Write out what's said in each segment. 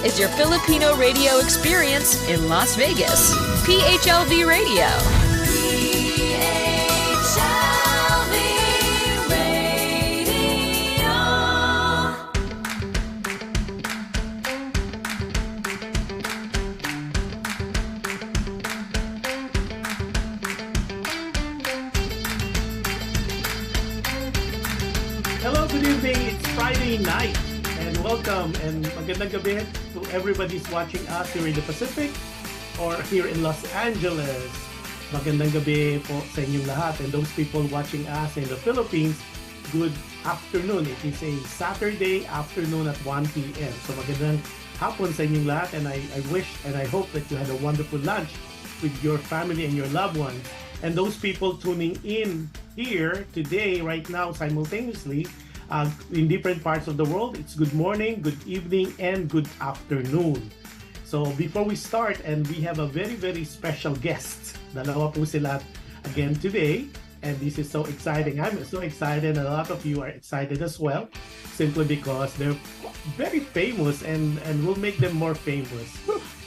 is your Filipino radio experience in Las Vegas. PHLV Radio. Friday night and welcome and magandang gabi to everybody's watching us here in the Pacific or here in Los Angeles. Magandang gabi po sa inyong lahat, and those people watching us in the Philippines, good afternoon. It is a Saturday afternoon at 1 p.m. So magandang hapon sa inyong lahat, and I wish and I hope that you had a wonderful lunch with your family and your loved ones. And those people tuning in here today, right now, simultaneously, in different parts of the world, it's good morning, good evening, and good afternoon. So before we start, and we have a very, very special guest. Dalawa po sila again today, and this is so exciting. I'm so excited, and a lot of you are excited as well, simply because they're very famous, and we'll make them more famous.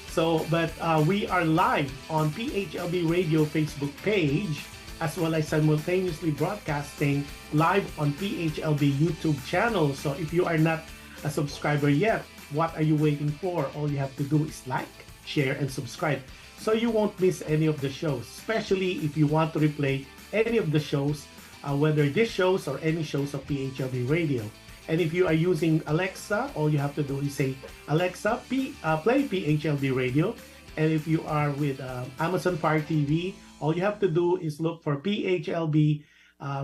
So, but we are live on PHLV Radio Facebook page, as well as simultaneously broadcasting live on PHLV YouTube channel. So if you are not a subscriber yet, what are you waiting for? All you have to do is like, share, and subscribe so you won't miss any of the shows, especially if you want to replay any of the shows, whether these shows or any shows of PHLV Radio. And if you are using Alexa, all you have to do is say, Alexa, play PHLV Radio. And if you are with Amazon Fire TV, all you have to do is look for PHLV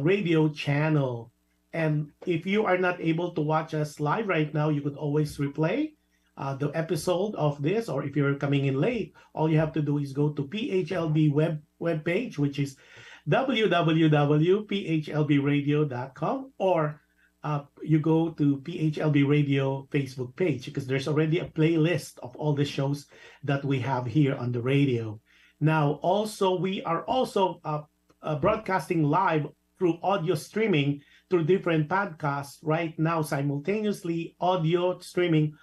radio channel. And if you are not able to watch us live right now, you could always replay the episode of this. Or if you're coming in late, all you have to do is go to PHLV web page, which is www.phlvradio.com, or you go to PHLV Radio Facebook page, because there's already a playlist of all the shows that we have here on the radio. Now, also, we are also broadcasting live through audio streaming through different podcasts right now, simultaneously audio streaming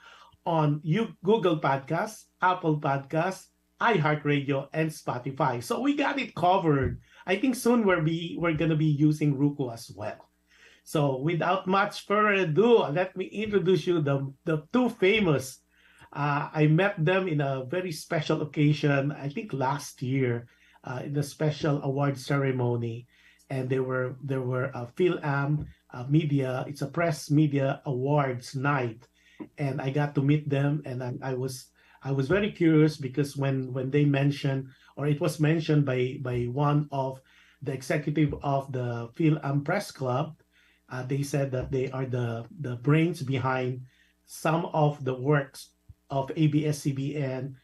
on Google Podcasts, Apple Podcasts, iHeartRadio, and Spotify. So we got it covered. I think soon we're going to be using Roku as well. So without much further ado, let me introduce you the two famous. I met them in a very special occasion, I think last year, in the special award ceremony, and they were Fil-Am media. It's a press media awards night, and I got to meet them, and I was very curious, because when they mentioned, or it was mentioned by one of the executive of the Fil-Am Press Club, they said that they are the brains behind some of the works of ABS-CBN,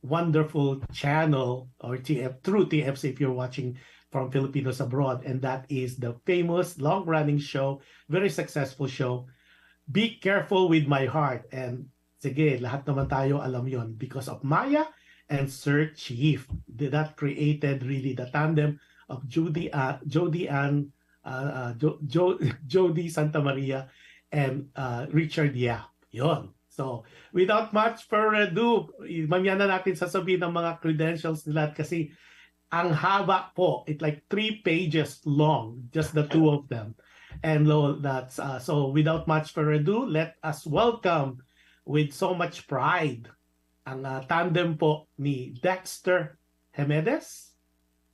wonderful channel, or through TFC if you're watching from Filipinos abroad, and that is the famous long-running show, very successful show, Be Careful With My Heart. And sige, lahat naman tayo alam yon, because of Maya and Sir Chief. That created really the tandem of Jody Santa Maria and Richard Yap. Yon. So, without much further ado, mamaya na natin sasabihin ng mga credentials nila, kasi ang haba po. It's like 3 pages long, just the two of them. And that's so without much further ado, let us welcome with so much pride ang tandem po ni Dexter Hemedez,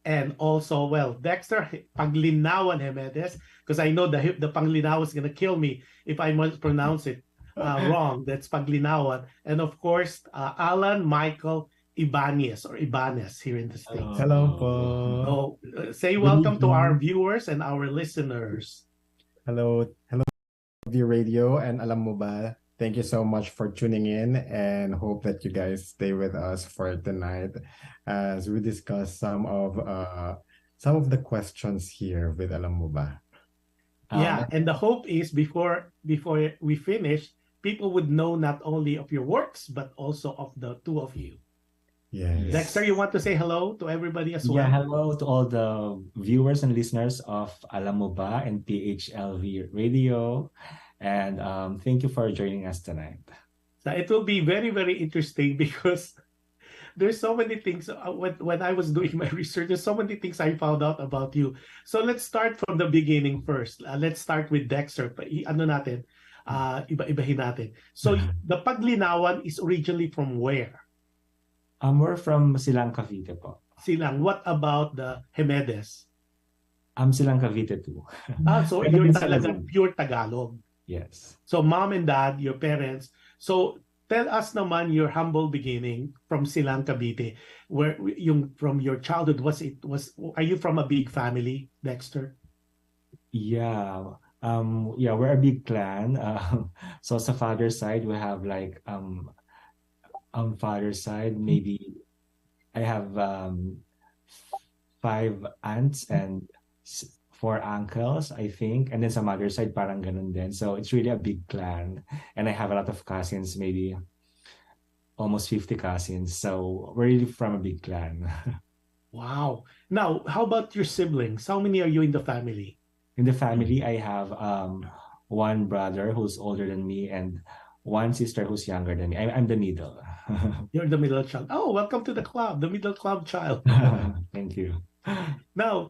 and also, Dexter Paglinawan Hemedez, because I know the Paglinawan is going to kill me if I must pronounce it wrong. That's Paglinawan. And of course, Allan Michael Ibanez, or Ibanez here in the States. Hello po. So, say welcome to our viewers and our listeners. Hello, View Radio, and alam mo ba, thank you so much for tuning in, and hope that you guys stay with us for tonight as we discuss some of the questions here with alam mo ba. Yeah, and the hope is before we finish, people would know not only of your works, but also of the two of you. Yes. Dexter, you want to say hello to everybody as well? Yeah, hello to all the viewers and listeners of Alam Mo Ba and PHLV Radio. And thank you for joining us tonight. It will be very, very interesting because there's so many things when I was doing my research, there's so many things I found out about you. So let's start from the beginning first. Let's start with Dexter. Ano natin? Iba-ibahin natin. So the Paglinawan is originally from where? We're from Silang, Cavite po. Silang. What about the Hemedez? Silang Cavite too. So Pero you're minsan talaga Luzon. pure Tagalog. Yes. So mom and dad, your parents. So tell us naman your humble beginning from Silang, Cavite. Where from your childhood, are you from a big family, Dexter? Yeah. Yeah, we're a big clan. So sa father's side, we have like father's side, maybe I have 5 aunts and 4 uncles, I think. And then sa mother's side, parang ganun din. So it's really a big clan. And I have a lot of cousins, maybe almost 50 cousins. So we're really from a big clan. Wow. Now, how about your siblings? How many are you in the family? In the family, I have one brother who's older than me and one sister who's younger than me. I'm the middle. You're the middle child. Oh, welcome to the club, the middle club child. Thank you. Now,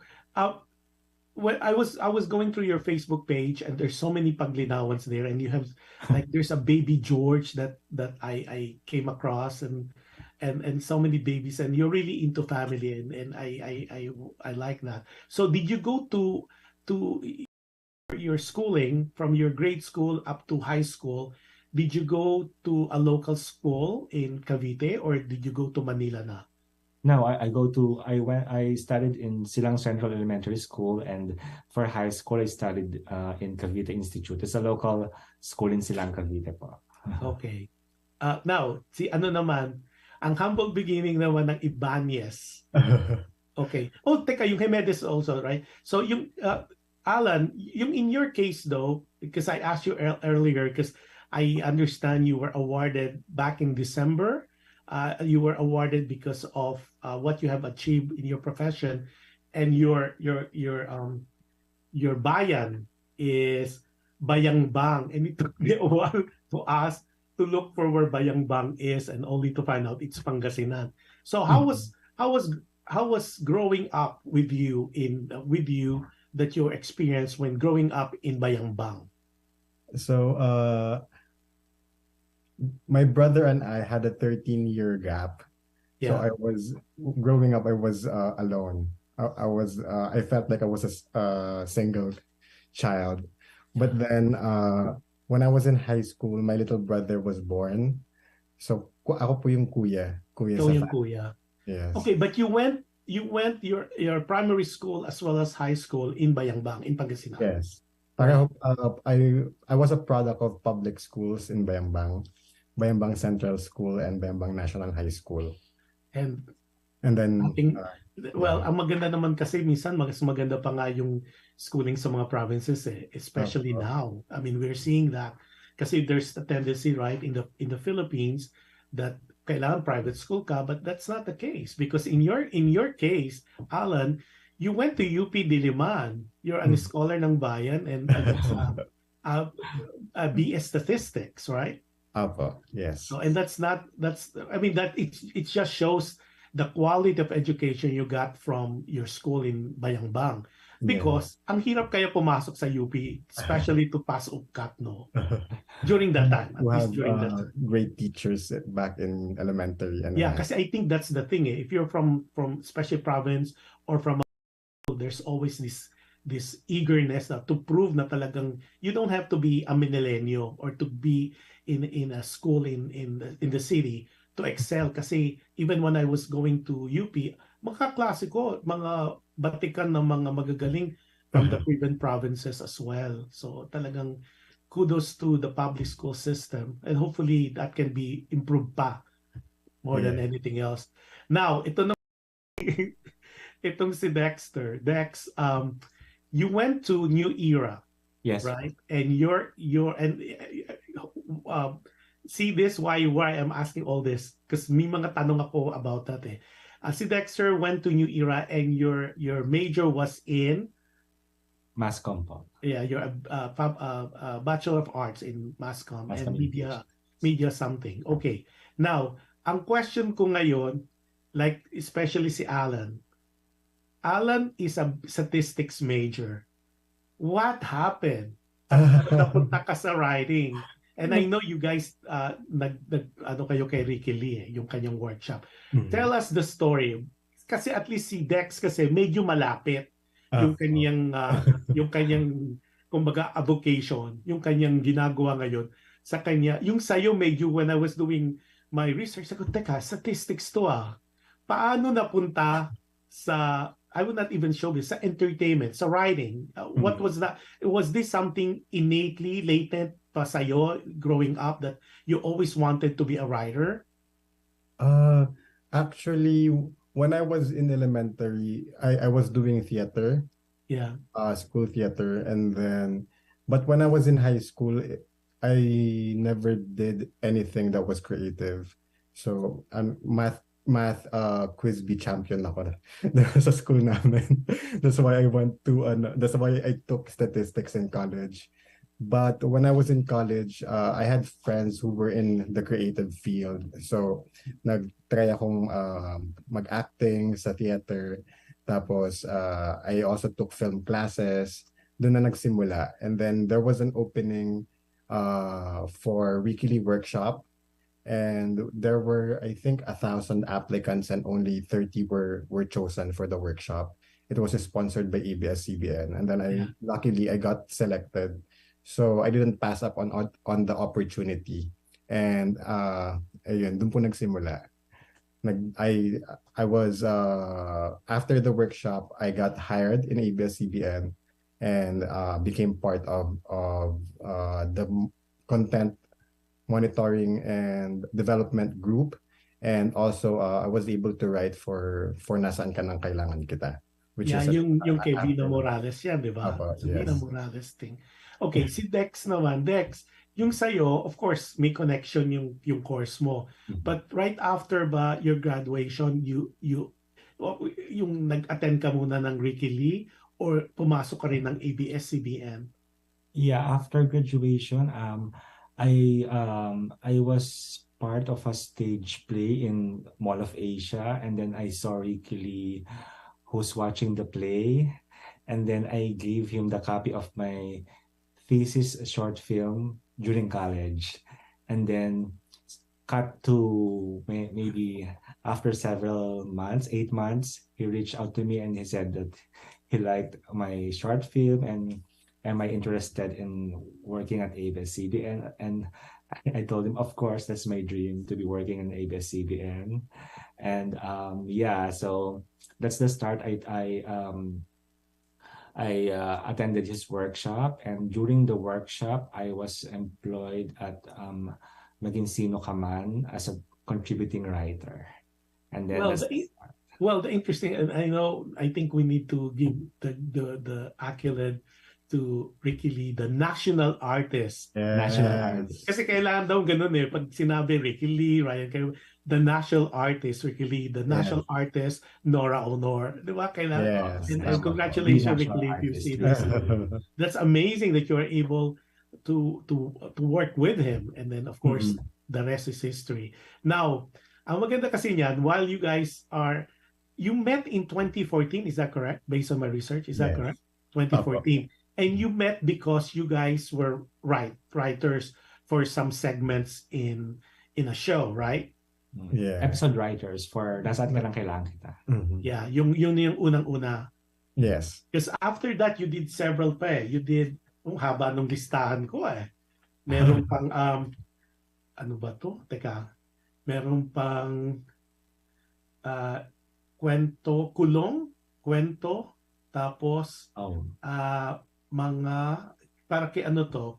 when I was going through your Facebook page, and there's so many Paglinawans there, and you have like there's a baby George that I came across, and so many babies, and you're really into family, and I like that. So did you go to your schooling from your grade school up to high school? Did you go to a local school in Cavite, or did you go to Manila na? No, I studied in Silang Central Elementary School, and for high school I studied in Cavite Institute. It's a local school in Silang, Cavite po. Okay. Now, ano naman, ang humble beginning naman ng Ibanez. Okay. Oh, teka, yung Hemedez also, right? So yung Allan, yung in your case though, because I asked you earlier, because I understand you were awarded back in December. You were awarded because of what you have achieved in your profession, and your bayan is Bayang-Bang, and it took me a while to ask to look for where Bayang-Bang is, and only to find out it's Pangasinan. So how was growing up with you that your experience when growing up in Bayang-Bang? So my brother and I had a 13-year gap. So Yeah. I was growing up, I was alone. I felt like I was a single child. But then when I was in high school, my little brother was born. So ako po yung kuya Ikaw sa yung family. kuya. Yes. Okay, but you went your primary school as well as high school in Bayang-Bang in Pangasinan. Yes. Pareho, I was a product of public schools in Bayang-Bang Central School and Bayang-Bang National High School. And then ang maganda naman kasi minsan mas maganda pa nga yung schooling sa mga provinces especially now. I mean, we're seeing that kasi there's a tendency, right, in the Philippines that kailangan private school ka, but that's not the case because in your case, Allan, you went to UP Diliman. You're a scholar ng bayan, and that's BS statistics, right? Yes. So, and it just shows the quality of education you got from your school in Bayang-Bang. Because ang hirap kaya pumasok sa UP, especially to pass UPCAT, no? During that time. We have great teachers back in elementary. Kasi I think that's the thing. If you're from especially province or from there's always this eagerness to prove na talagang you don't have to be a Milenio or to be in a school in the city to excel. Kasi even when I was going to UP, mga klase ko, mga batikan ng mga magagaling from the different provinces as well. So talagang kudos to the public school system, and hopefully that can be improved pa more than anything else. Now, itong si Dexter. Dex, you went to New Era. Yes. Right? And see this why I'm asking all this, because may mga tanong ako about that si Dexter went to New Era, and your major was in Mass Comm po. you're a Bachelor of Arts in Mass Comm and Media something. Okay. Now, ang question ko ngayon, like especially si Alan. Alan is a statistics major. What happened? Napunta ka sa writing. And I know you guys ano kayo kay Ricky Lee, yung kanyang workshop. Tell us the story. Kasi at least si Dex kasi medyo malapit yung kanyang kumbaga avocation, yung kanyang ginagawa ngayon sa kanya. Yung sayo medyo when I was doing my research, sabi ko, teka, statistics to ah. Paano napunta sa I would not even show this sa entertainment, sa writing. What was that? Was this something innately latent pa sa'yo growing up that you always wanted to be a writer? Actually, when I was in elementary, I was doing theater, Yeah. school theater, and then, but when I was in high school, I never did anything that was creative. So, math quiz bee champion ako sa school namin. That's why I went to that's why I took statistics in college. But when I was in college, I had friends who were in the creative field. So nag-try akong mag-acting sa theater. Tapos I also took film classes. Doon na nagsimula. And then there was an opening for weekly workshop. And there were, I think, 1,000 applicants and only 30 were chosen for the workshop. It was sponsored by ABS-CBN. And then luckily I got selected. So I didn't pass up on the opportunity. And ayun, dun po nagsimula. I was after the workshop, I got hired in ABS-CBN and became part of the content monitoring and development group, and also I was able to write for Nasaan Kailangan kita, which is yung kay Vina Morales yan, di ba? So yes. Vina Morales thing. Okay, si Dex naman. Dex, yung sa'yo, of course, may connection yung course mo. But right after ba your graduation, yung nag-attend ka muna ng Ricky Lee or pumasok ka rin ng ABS-CBN? Yeah, after graduation, I was part of a stage play in Mall of Asia, and then I saw Ricky Lee who's watching the play, and then I gave him the copy of my thesis short film during college, and then cut to maybe after several months, 8 months, he reached out to me and he said that he liked my short film and am I interested in working at ABS-CBN? And I told him, of course, that's my dream to be working in ABS-CBN. And so that's the start. I attended his workshop, and during the workshop, I was employed at Maginsino Kaman as a contributing writer. And then the interesting, and I think we need to give the accolade to Ricky Lee, the national artist. National artist. Kasi kailangan daw ganun eh. Pag sinabi Ricky Lee, Ryan, kayo, the national artist, Ricky Lee, the national artist, Nora Honor. Di ba? Kailangan. And congratulations, Ricky Lee, if you see this. That's amazing that you are able to work with him. And then, of course, the rest is history. Now, ang maganda kasi niyan, while you guys you met in 2014, is that correct? Based on my research, is that correct? 2014. And you met because you guys were writers for some segments in a show, right? Yeah. Episode writers for Nasaan Kailangan kita. Yeah, yung unang-una. Yes. Because after that, you did several pa eh. You did, haba nung listahan ko eh. Meron pang, ano ba to? Teka. Meron pang kwento, tapos mga para kay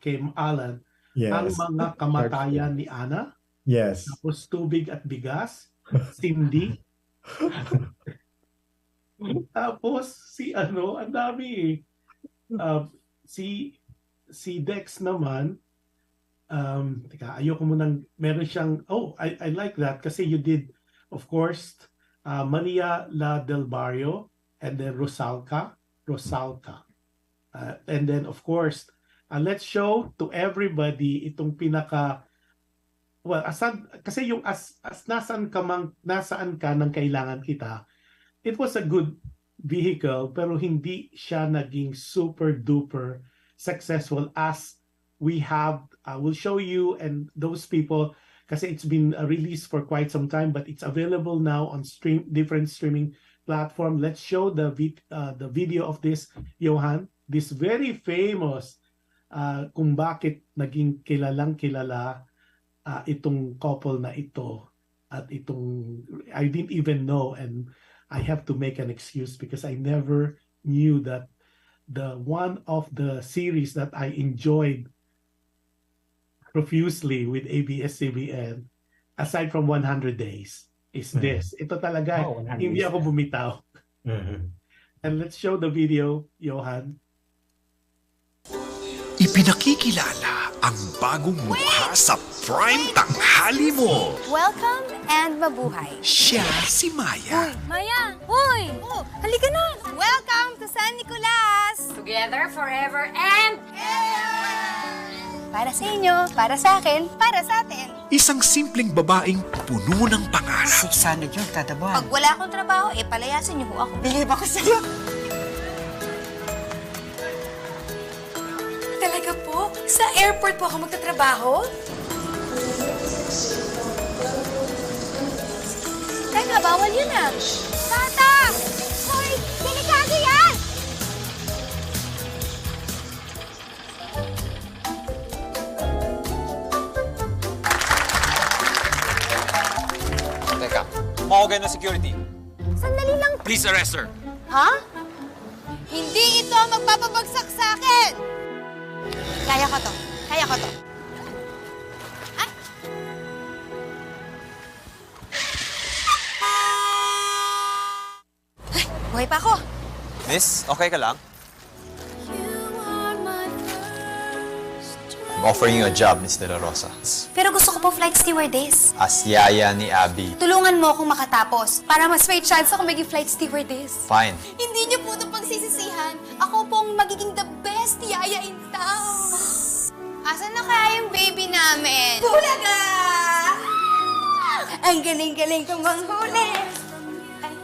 kay Alan, ang mga kamatayan ni Ana. Yes. Tapos Tubig at Bigas, Cindy. Tapos ang dami si Dex naman, teka, ayoko munang, meron siyang, I like that kasi you did, of course, Maria La del Barrio, and then Rosalca. And then, of course, let's show to everybody itong well, kasi yung as nasaan ka nang kailangan kita, it was a good vehicle pero hindi siya naging super duper successful as we have. I will show you and those people kasi it's been released for quite some time but it's available now on different streaming platform. Let's show the video of this, Johan, this very famous kung bakit naging kilalang kilala itong couple na ito at itong I didn't even know, and I have to make an excuse because I never knew that the one of the series that I enjoyed profusely with ABS-CBN aside from 100 Days is this. Ito talaga, hindi ako bumitaw. And let's show the video, Johan. Ipinakikilala ang bagong mukha sa prime tanghali mo. Welcome and mabuhay. Siya si Maya. Maya! Hoy! Oh, halika na! Welcome to San Nicolas! Together forever and... Para sa inyo, para sa akin, para sa atin. Isang simpleng babaeng puno ng pangarap. 600 yun kada buwan. Pag wala akong trabaho, palayasin niyo ho ako. Bigay ba ko sa'yo? Talaga po? Sa airport po ako magtatrabaho? Teka, bawal yun ah. Tata! Hoy! Delikado yan! Teka, mawagay ng security. Sandali lang. Please arrest her. Ha? Hindi ito ang magpapabagsak sa akin! Kaya ko to. Kaya ko to. Ay! Ay, buhay pa ako. Miss, okay ka lang? I'm offering you a job, Miss De La Rosa. Pero gusto ko po flight stewardess. As yaya ni Abby. Tulungan mo akong makatapos para mas may chance ako maging flight stewardess. Fine. Hindi niyo po ito pagsisisihan. Ako pong magiging the best yaya in town. Asan na kaya yung baby namin? Bulaga! Ang galing-galing kong manghuli. Ay,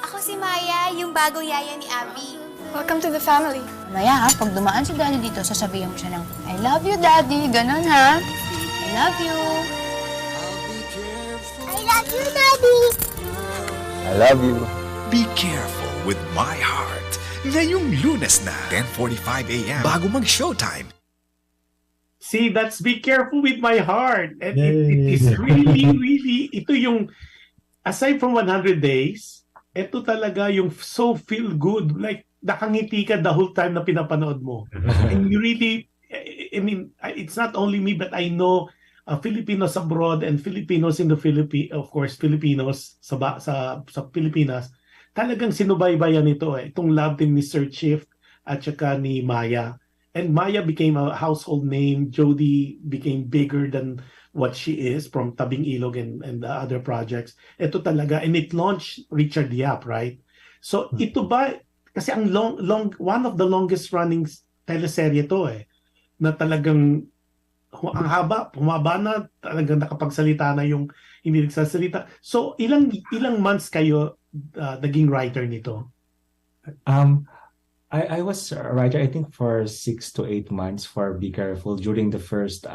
ako si Maya, yung bagong yaya ni Abby. Welcome to the family. Maya ha, pag dumaan si Daddy dito, sasabihin mo siya ng, I love you, Daddy. Ganon ha. I love you. I love you, Daddy. I love you. Be careful with my heart. Ngayong Lunes na, 10:45 a.m. bago mag-showtime. See, that's Be Careful with My Heart. And it is really, really, ito yung, aside from 100 Days, ito talaga yung so feel good. Like, nakangiti ka the whole time na pinapanood mo. And you really, I mean, it's not only me, but I know Filipinos abroad and Filipinos in the Philippines, of course, Filipinos sa Pilipinas, talagang sinubaybayan ito eh. Itong love team ni Sir Chief at saka ni Maya. And Maya became a household name. Jody became bigger than what she is from Tabing Ilog and the other projects. Ito talaga, and it launched Richard Yap, right? So ito ba, kasi ang one of the longest running teleserye to eh, na talagang ang haba, humaba na, talagang nakapagsalita na yung hindi nagsasalita. So ilang months kayo naging writer nito? I was a writer, I think, for 6 to 8 months for Be Careful during the first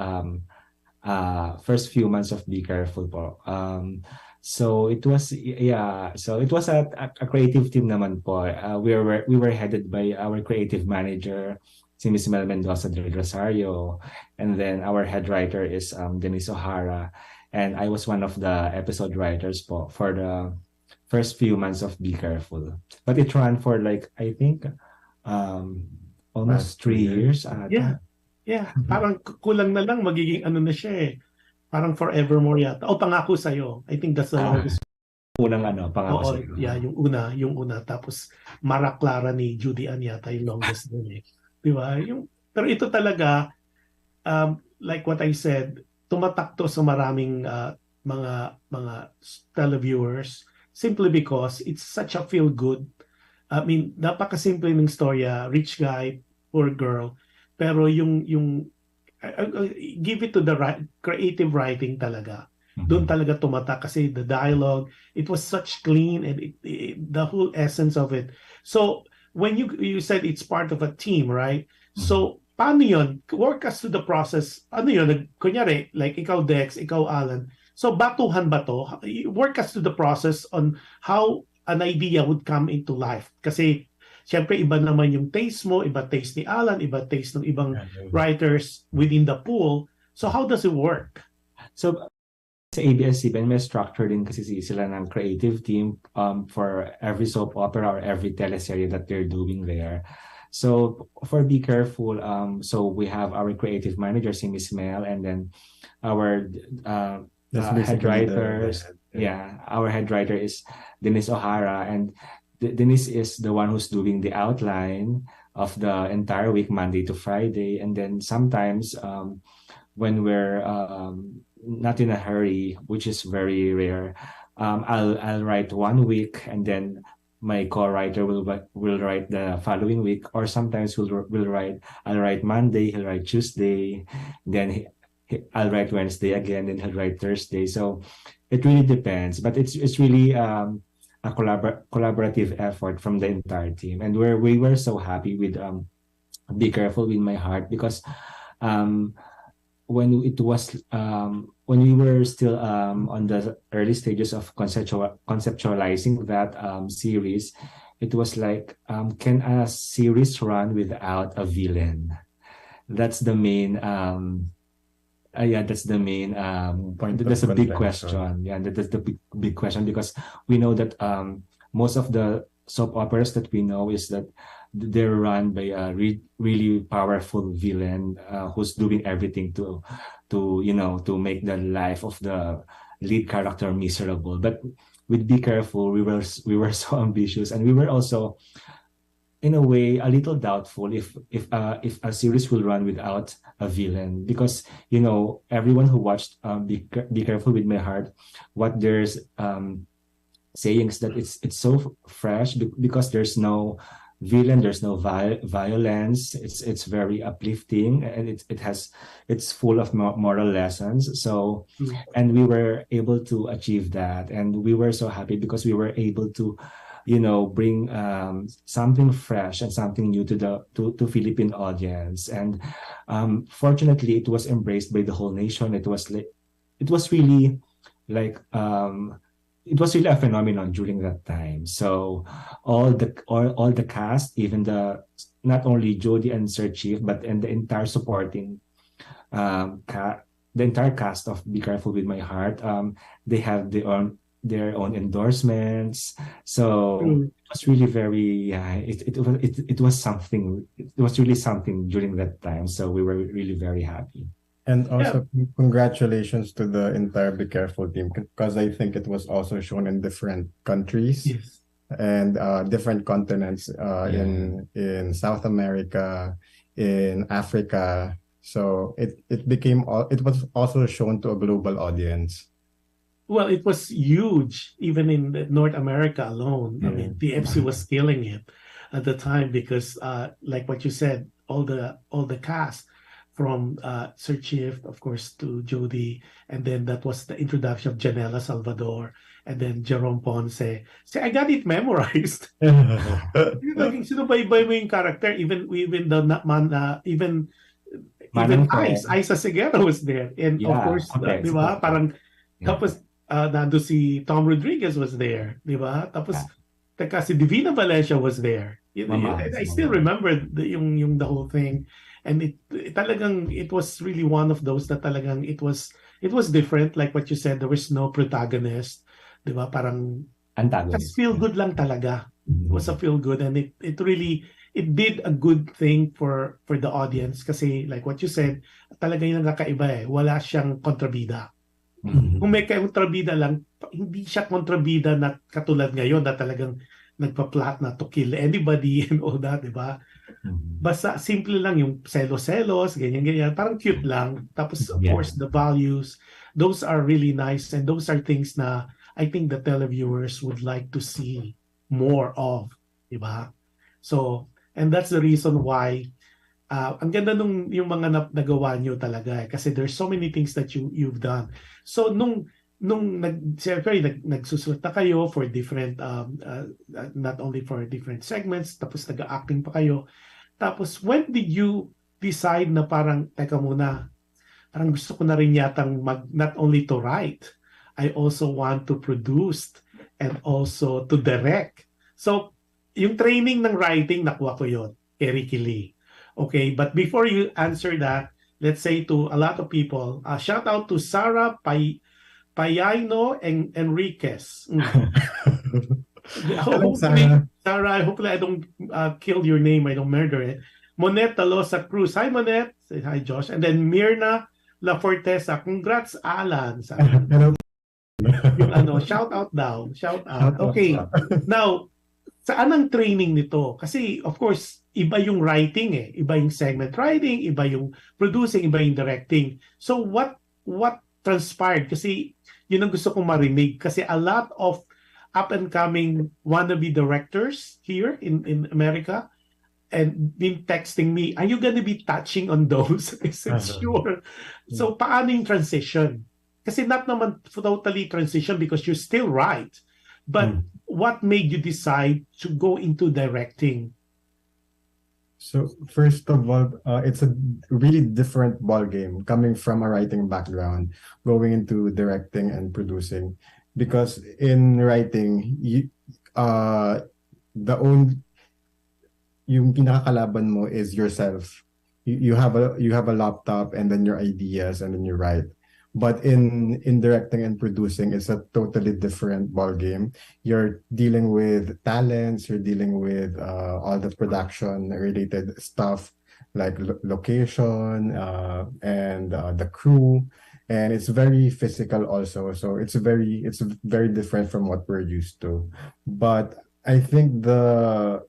few months of Be Careful po. So it was a creative team naman po. We were headed by our creative manager, si Miss Mel Mendoza del Rosario, and then our head writer is Denise O'Hara, and I was one of the episode writers po for the first few months of Be Careful. But it ran for like, I think, almost 3 years. Yeah. Parang kulang na lang magiging ano na siya eh. Parang forevermore yata. O Pangako Sa'yo. I think that's the longest. Unang Pangako Sa'yo. Yeah, yung una. Tapos Mara Clara ni Judy Ann yata yung longest din eh. Di ba? Pero ito talaga, like what I said, tumatak to sa maraming mga televiewers simply because it's such a feel good. I mean, napakasimple ng storya, rich guy, poor girl, pero yung give it to the creative writing talaga. Doon talaga tumata kasi the dialogue, it was such clean and the whole essence of it. So when you said it's part of a team, right? So paano yun? Work us through the process. Ano yun? Kunyari, like ikaw Dex, ikaw Alan. So batuhan ba to? Work us through the process on how an idea would come into life. Kasi syempre iba naman yung taste mo, iba taste ni Alan, iba taste ng ibang writers within the pool. So how does it work? So sa ABS-CBN, may structure din kasi sila ng creative team for every soap opera or every teleserye that they're doing there. So for Be Careful, so we have our creative manager, si Miss Mel, and then our head writers. Our head writer is Denise O'Hara, and Denise is the one who's doing the outline of the entire week, Monday to Friday. And then sometimes when we're not in a hurry, which is very rare, I'll write 1 week, and then my co-writer will write the following week, or sometimes I'll write Monday, he'll write Tuesday, then I'll write Wednesday again, then he'll write Thursday. So it really depends, but it's really a collaborative effort from the entire team, and we were so happy with Be Careful with My Heart, because when we were still on the early stages of conceptualizing that series, it was like, can a series run without a villain? That's the main that's the main point. That's a big question. Yeah, that's the big question, because we know that most of the soap operas that we know is that they're run by a really powerful villain who's doing everything to make the life of the lead character miserable. But with Be Careful, we were so ambitious, and we were also, in a way, a little doubtful if a series will run without a villain, because everyone who watched Be Careful with My Heart, what there's saying is that it's so fresh because there's no villain, there's no violence, it's very uplifting, and it's full of moral lessons. So and we were able to achieve that, and we were so happy because we were able to bring something fresh and something new to Philippine audience. And fortunately, it was embraced by the whole nation. It was really a phenomenon during that time. So all the cast, even not only Jody and Sir Chief, but and the entire supporting the entire cast of Be Careful with My Heart, they have their own endorsements. So it was really very it was something. It was really something during that time. So we were really very happy. And also, congratulations to the entire Be Careful team, because I think it was also shown in different countries and different continents in South America, in Africa. So it was also shown to a global audience. Well, it was huge, even in North America alone. I mean, the FC was killing it at the time because, like what you said, all the cast, from Sir Chief, of course, to Jody, and then that was the introduction of Janela Salvador, and then Jerome Ponce. I got it memorized. Naging sinubaybay mo yung character, even Isa Segura was there, and of course, di ba? Parang tapos nando si Tom Rodriguez was there, di ba? Tapos si Divina Valencia was there. I still remember the whole thing. And it was really one of those that talagang it was different, like what you said. There was no protagonist, di ba? Parang just feel good lang talaga. It was a feel good, and it really did a good thing for the audience, kasi like what you said, talaga yung nakakaiba wala siyang kontrabida. Kung may kontrabida lang, hindi siya kontrabida na katulad ngayon na talagang nagpa-plot na to kill anybody and all that, di ba? Basta simple lang yung selos-selos, ganyan-ganyan. Parang cute lang. Tapos, of course, the values, those are really nice. And those are things na I think the televiewers would like to see more of. Diba? So, and that's the reason why Ang ganda nung yung mga nagawa nyo talaga kasi there's so many things that you've done. So nung siyempre nagsusulat na kayo for different not only for different segments, tapos nag-acting pa kayo. Tapos when did you decide na parang teka muna, parang gusto ko na rin yatang not only to write, I also want to produce and also to direct. So yung training ng writing nakuha ko yon kay Ricky Lee. Okay, but before you answer that, let's say to a lot of people, shout out to Sarah Payano and Enriquez. Sarah, hopefully I don't kill your name, I don't murder it. Monet Talosa Cruz. Hi, Monet. Say hi, Josh. And then Mirna La Fortesa. Congrats, Alan. Hello. Yung shout out daw. Shout out. Okay. Now, saan ang training nito? Kasi, of course, iba yung writing eh. Iba yung segment writing, iba yung producing, iba yung directing. So, what transpired? Kasi, yun ang gusto kong marinig. Kasi a lot of up-and-coming wannabe directors here in America and been texting me, are you gonna be touching on those? I said, sure. So, paano yung transition? Kasi not naman totally transition because you still write. But what made you decide to go into directing? So first of all, it's a really different ball game coming from a writing background, going into directing and producing. Because in writing, yung pinakakalaban mo is yourself. You have a laptop and then your ideas and then you write. But in directing and producing, it's a totally different ball game. You're dealing with talents, you're dealing with all the production related stuff like location and the crew, and it's very physical also. So it's very different from what we're used to. But I think the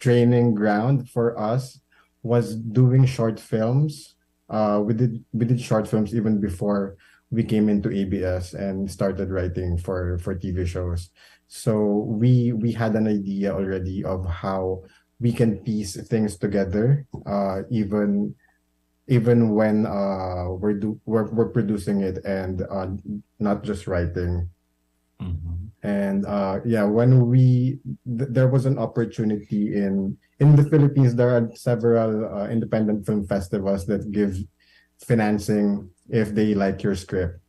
training ground for us was doing short films. We did short films even before we came into ABS and started writing for TV shows. So we had an idea already of how we can piece things together, even when we're producing it and not just writing. And when there was an opportunity in the Philippines, there are several independent film festivals that give financing if they like your script.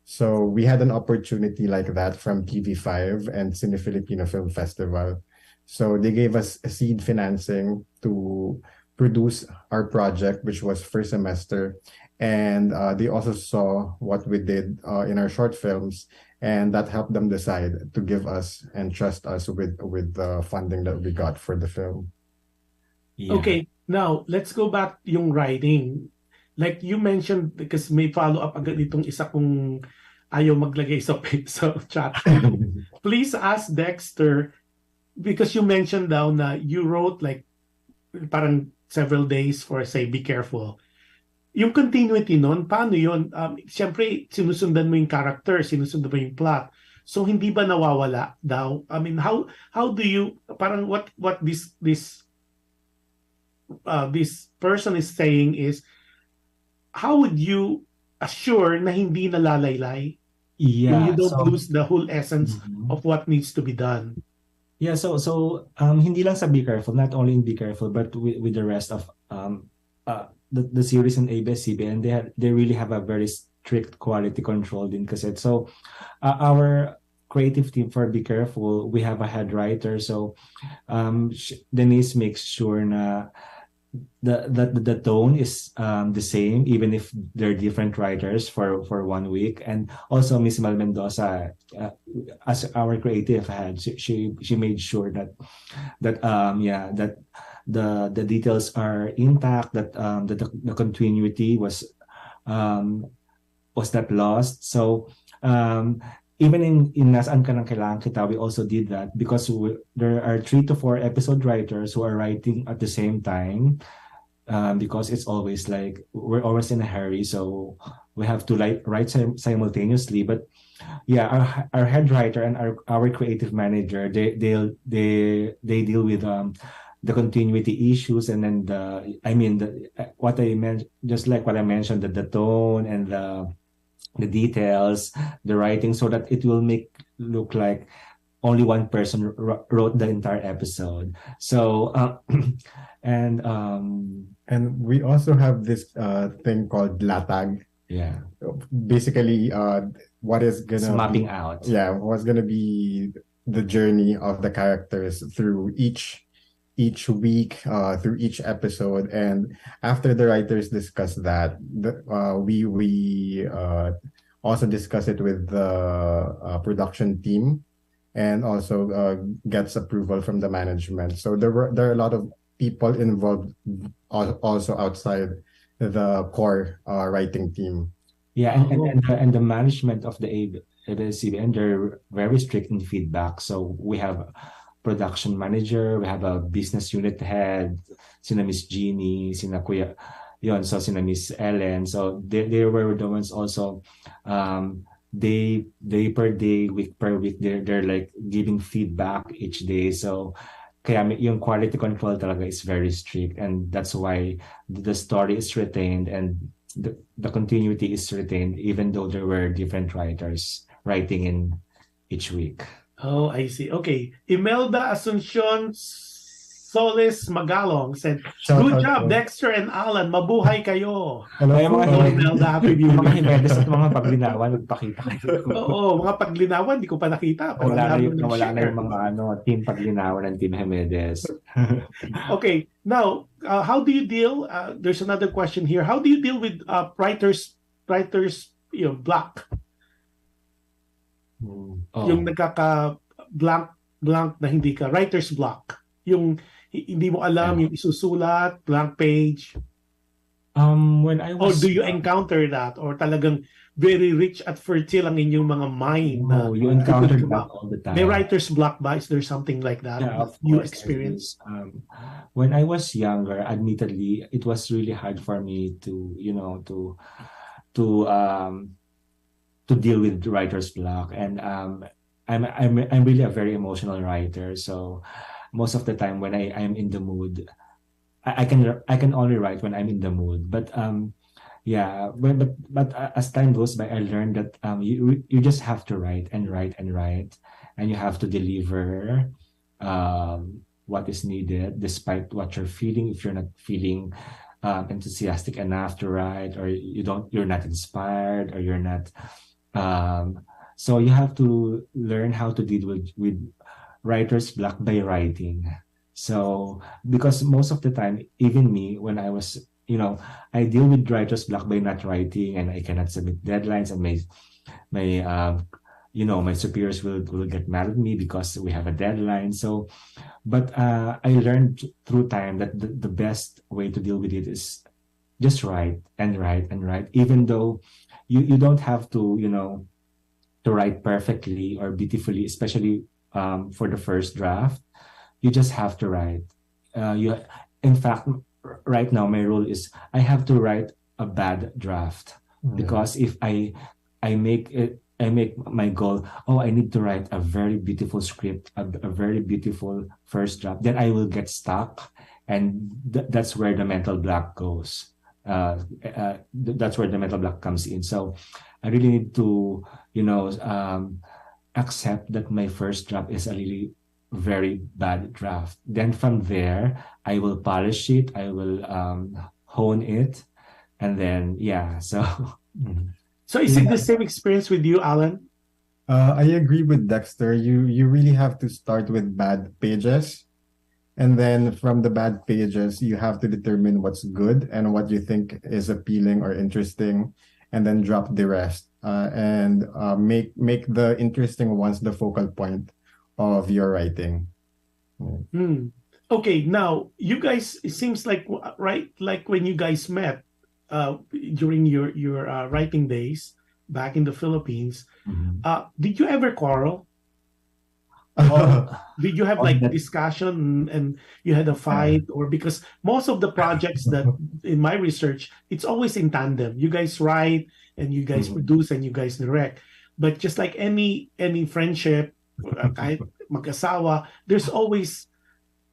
So we had an opportunity like that from TV5 and Cine Filipino Film Festival. So they gave us a seed financing to produce our project, which was first semester. And they also saw what we did in our short films, and that helped them decide to give us and trust us with the funding that we got for the film. Yeah. Okay, now let's go back yung writing. Like you mentioned, because may follow-up agad itong isa kong ayaw maglagay sa chat. Please ask Dexter, because you mentioned daw na you wrote like parang several days for, say, Be Careful. Yung continuity nun, paano yun? Siyempre, sinusundan mo yung character, sinusundan mo yung plot. So, hindi ba nawawala daw? I mean, how do you, parang what this person is saying is, how would you assure na hindi nalalaylay? Yeah. You don't lose the whole essence of what needs to be done. Yeah, so hindi lang sa Be Careful, not only in Be Careful, but with the rest of the series in ABS-CBN, they really have a very strict quality control din kasi. So our creative team for Be Careful, we have a head writer. So Denise makes sure na the tone is the same even if they're different writers for 1 week. And also Miss Mel Mendoza, as our creative head, she made sure that the details are intact, that the continuity was not lost. So even in Nasaan Kailangan kita, we also did that because there are 3 to 4 episode writers who are writing at the same time, because it's always like we're always in a hurry, so we have to write simultaneously. But yeah, our head writer and our creative manager, they deal with the continuity issues, and then what I meant, just like what I mentioned, the tone and the details, the writing, so that it will make look like only one person wrote the entire episode. So and we also have this thing called latag. yeah, Basically, what is it's gonna mapping be, out. yeah, what's gonna be the journey of the characters through each week, through each episode. And after the writers discuss that, we also discuss it with the production team, and also gets approval from the management. So there are a lot of people involved also outside the core writing team. Yeah, and the management of the ABS-CBN, they're very strict in feedback. So we have production manager, we have a business unit head, sina Miss Jeannie, sina Kuya, so sina Miss Ellen. So they were the ones also, day per day, week per week, they're like giving feedback each day. So kaya yung quality control talaga is very strict, and that's why the story is retained and the continuity is retained, even though there were different writers writing in each week. Oh, I see. Okay. Imelda Asuncion Solis Magalong said, Shout good out job, po. Dexter and Allan. Mabuhay kayo. Hello Ay, po. mga Oh, Imelda, happy Mga viewing. Hemedez at mga Paglinawan, magpakita kayo. Oo, mga paglinawan, di ko pa nakita. Parang Wala lalo na nag-share. yung mga team Paglinawan and team Hemedez. Okay, now, how do you deal, there's another question here. How do you deal with writers, block? Oh. Yung nagkaka-blank na hindi ka, writer's block. Yung hindi mo alam, yung isusulat, blank page. When I Or was do you encounter that? Or talagang very rich at fertile ang inyong mga mind? na you encountered come that up? all the time. May writer's block ba? Is there something like that Yeah, of you course, experience? there is. When I was younger, admittedly, it was really hard for me to deal with writer's block, and I'm really a very emotional writer. So most of the time when I'm in the mood, I can only write when I'm in the mood. But as time goes by, I learned that you just have to write and write and write, and you have to deliver what is needed despite what you're feeling. If you're not feeling enthusiastic enough to write, or you're not inspired, or you're not so you have to learn how to deal with writer's block by writing. So because most of the time, even me, when I was, I deal with writer's block by not writing, and I cannot submit deadlines, and my superiors will get mad at me because we have a deadline. So, but I learned through time that the best way to deal with it is just write and write and write, even though you don't have to, to write perfectly or beautifully, especially for the first draft. You just have to write. In fact, right now my role is I have to write a bad draft, because if I make my goal, I need to write a very beautiful script, a very beautiful first draft, then I will get stuck, and that's where the mental block goes. That's where the mental block comes in. So I really need to, accept that my first draft is a really very bad draft. Then from there, I will polish it. I will hone it, and then so. So is it the same experience with you, Allan? I agree with Dexter. You really have to start with bad pages, and then from the bad pages, you have to determine what's good and what you think is appealing or interesting, and then drop the rest, and make the interesting ones the focal point of your writing. Okay, now you guys, it seems like like when you guys met during your writing days back in the Philippines, did you ever quarrel? Did you have like discussion and you had a fight? Or because most of the projects that in my research, it's always in tandem. You guys write and you guys produce and you guys direct. But just like any friendship, kahit mag-asawa, there's always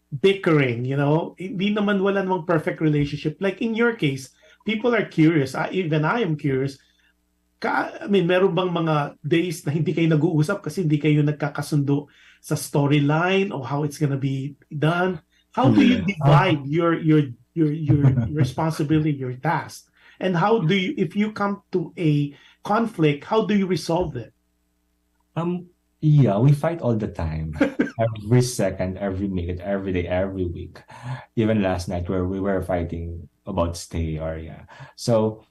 bickering, hindi naman wala namang perfect relationship. Like in your case, people are curious. Even I am curious. Meron bang mga days na hindi kayo nag-uusap kasi hindi kayo nagkakasundo sa storyline or how it's gonna be done? How do you divide your responsibility, your task? And how do you, if you come to a conflict, how do you resolve it? Yeah, we fight all the time. Every second, every minute, every day, every week. Even last night where we were fighting about stay or yeah. So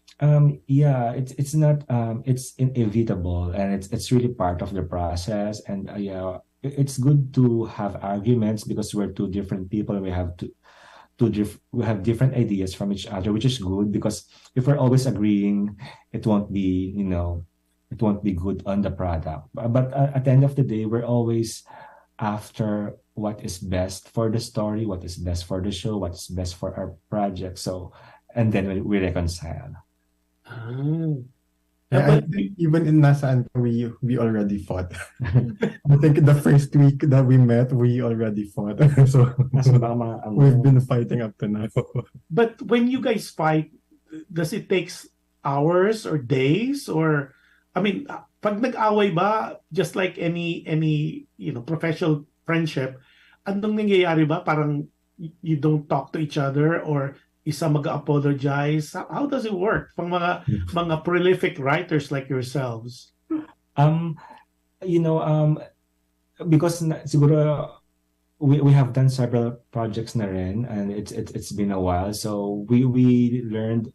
yeah, it's not it's inevitable and it's really part of the process. And yeah, it's good to have arguments because we're two different people. We have we have different ideas from each other, which is good because if we're always agreeing, it won't be, it won't be good on the product. But at the end of the day, we're always after what is best for the story, what is best for the show, what is best for our project. So, and then we reconcile. Yeah, I think even in Nasaan, we already fought. I think the first week that we met, we already fought. So we've been fighting up to now. But when you guys fight, does it take hours or days? Or, pag nag-away ba, just like any professional friendship, anong nangyayari ba? Parang you don't talk to each other or isa mag-apologize? How does it work pang mga prolific writers like yourselves? Because siguro we have done several projects na rin and it's been a while, so we learned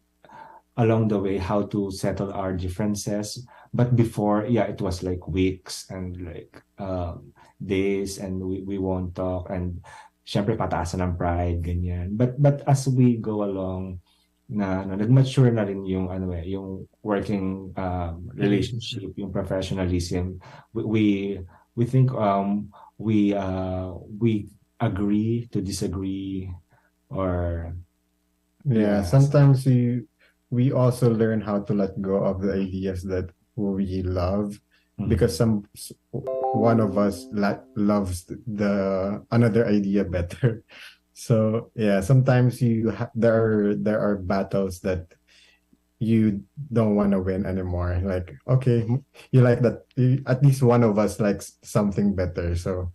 along the way how to settle our differences. But before, yeah, it was like weeks and like days and we won't talk and syempre pataasan ng pride, ganyan. But as we go along, nag-mature na rin yung yung working relationship, yung professionalism. We think we agree to disagree or sometimes we also learn how to let go of the ideas that we love. Because one of us loves the another idea better. So yeah, sometimes there are battles that you don't want to win anymore. Like, okay, you like that, at least one of us likes something better. So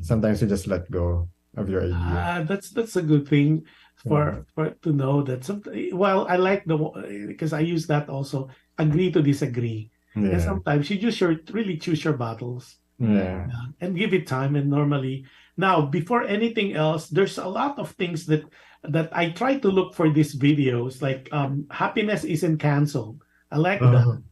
sometimes you just let go of your idea. That's a good thing for to know that well, I like because I use that also, agree to disagree. And sometimes you just really choose your battles and give it time. And normally, now before anything else, there's a lot of things that I try to look for these videos, like happiness isn't canceled. I like that.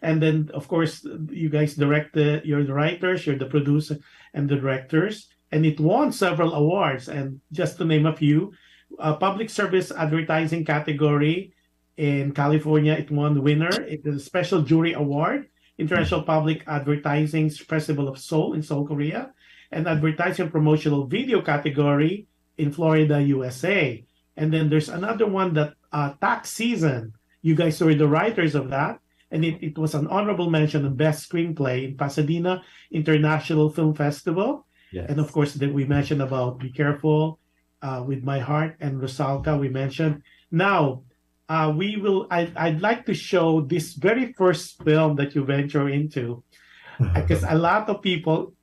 And then of course you guys directed, you're the writers, you're the producer and the directors, and it won several awards. And just to name a few, public service advertising category. In California, it won the winner. It is a special jury award, International Public Advertising Festival of Seoul in Seoul, Korea, and advertising promotional video category in Florida, USA. And then there's another one that tax season. You guys were the writers of that, and it was an honorable mention of best screenplay in Pasadena International Film Festival. And of course, then we mentioned about Be Careful, With My Heart, and Rosalka. We mentioned now. I'd like to show this very first film that you venture into, because a lot of people,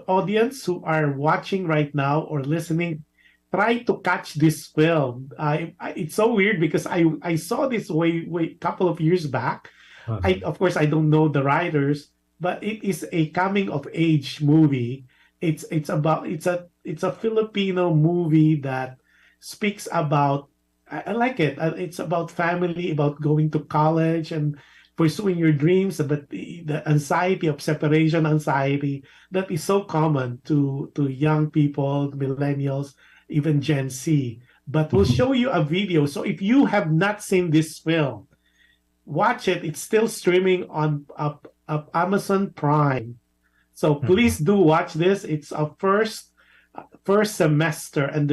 audience who are watching right now or listening, try to catch this film. It's so weird because I saw this way couple of years back. Of course I don't know the writers, but it is a coming of age movie. It's a Filipino movie that speaks about, I like it. It's about family, about going to college and pursuing your dreams, but the anxiety of separation anxiety that is so common to young people, millennials, even Gen Z. But we'll show you a video. So if you have not seen this film, watch it. It's still streaming on Amazon Prime. So please do watch this. It's a first semester, and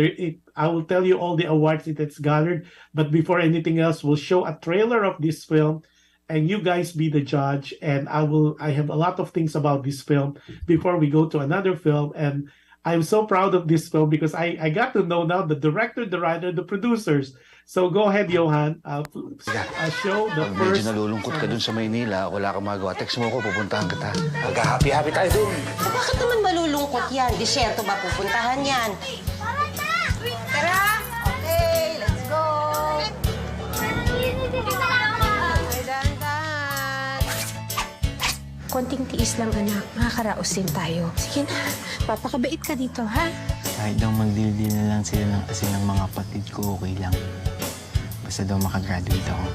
I will tell you all the awards it's gathered. But before anything else, we'll show a trailer of this film, and you guys be the judge. And I have a lot of things about this film before we go to another film. And I'm so proud of this film because I got to know now the director, the writer, the producers. So go ahead, Johan. Show the Pag first. medyo nalulungkot ka dun sa Maynila, wala kang magawa, text mo ko, pupuntahan kita. Magka-happy-happy tayo dun. Bakit naman malulungkot yan? Disyerto ba pupuntahan yan? Tara! Okay, let's go! Konting tiis lang, anak. Makakaraos din tayo. Sige na, papakabait ka dito, ha? Kahit daw magdildil na lang sila ng kasi ng mga kapatid ko, okay lang. Basta daw makagraduate ako.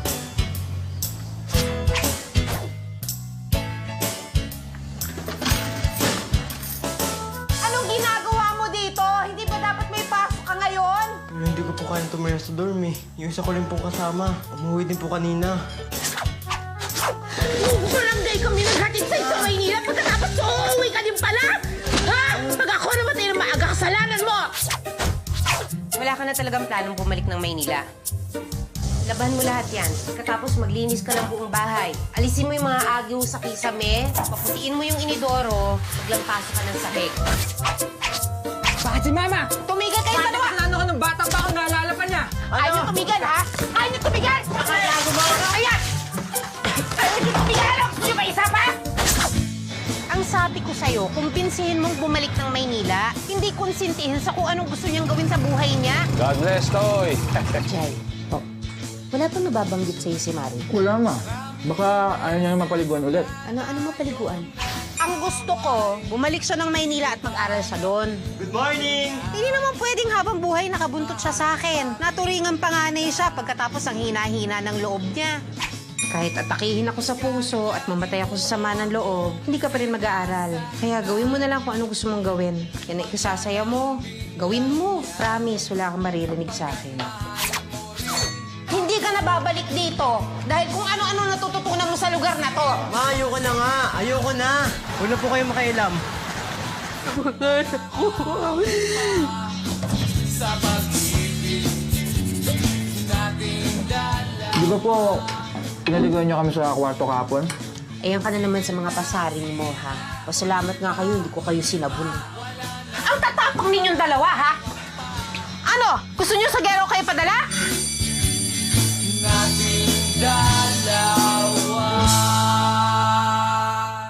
Anong ginagawa mo dito? Hindi ba dapat may pasok ka ngayon? Hindi ko po kaya tumira sa dorm eh. Yung isa ko rin pong kasama. Umuwi din po kanina. Barangay kami naghatid sa'yo sa Maynila pagkatapos uuwi ka din pala? Ha? Pag ako namatay ng maaga, kasalanan mo! Wala ka na talagang planong bumalik ng Maynila. Laban mo lahat yan. Pagkatapos maglinis ka ng buong bahay. Alisin mo yung mga agyo sa kisame, paputiin mo yung inidoro, maglampaso ka ng sahig. Bakit si Mama? Tumigil kayo sa dalawa! Ano ka ng bata pa kung naalala pa niya? Ayaw niyo tumigil, ha? Ayaw niyo tumigil! Ayan! Ayaw niyo tumigil! Gusto niyo ba isa pa? Ang sabi ko sa'yo, kumbinsihin mong bumalik ng Maynila, hindi konsintihin sa kung anong gusto niyang gawin sa buhay niya. God bless, Toy! Jai, wala pa nababanggit sa'yo si Mari. Wala ma. Baka ayaw niya mapaliguan ulit. Ano mapaliguan? Ang gusto ko, bumalik siya ng Maynila at mag-aral siya doon. Good morning! Hindi naman pwedeng habang buhay nakabuntot siya sa akin. Naturingan panganay siya pagkatapos ang hina-hina ng loob niya. Kahit atakihin ako sa puso at mamatay ako sa sama ng loob, hindi ka pa rin mag-aaral. Kaya gawin mo na lang kung ano gusto mong gawin. Yan ang ikasasaya mo. Gawin mo. Promise, wala kang maririnig sa akin. Hindi ka na babalik dito dahil kung ano-ano natututunan mo sa lugar na to. Ma, ayoko na nga. Ayoko na. Huwag na po kayo makailam. Di ba po, pinaligawan niyo kami sa kwarto kahapon? Ayan ka na naman sa mga pasaring mo, ha? Pasalamat nga kayo, hindi ko kayo sinabun. Ang tatapang ninyong dalawa, ha? Ano? Gusto niyo sa gero kayo padala?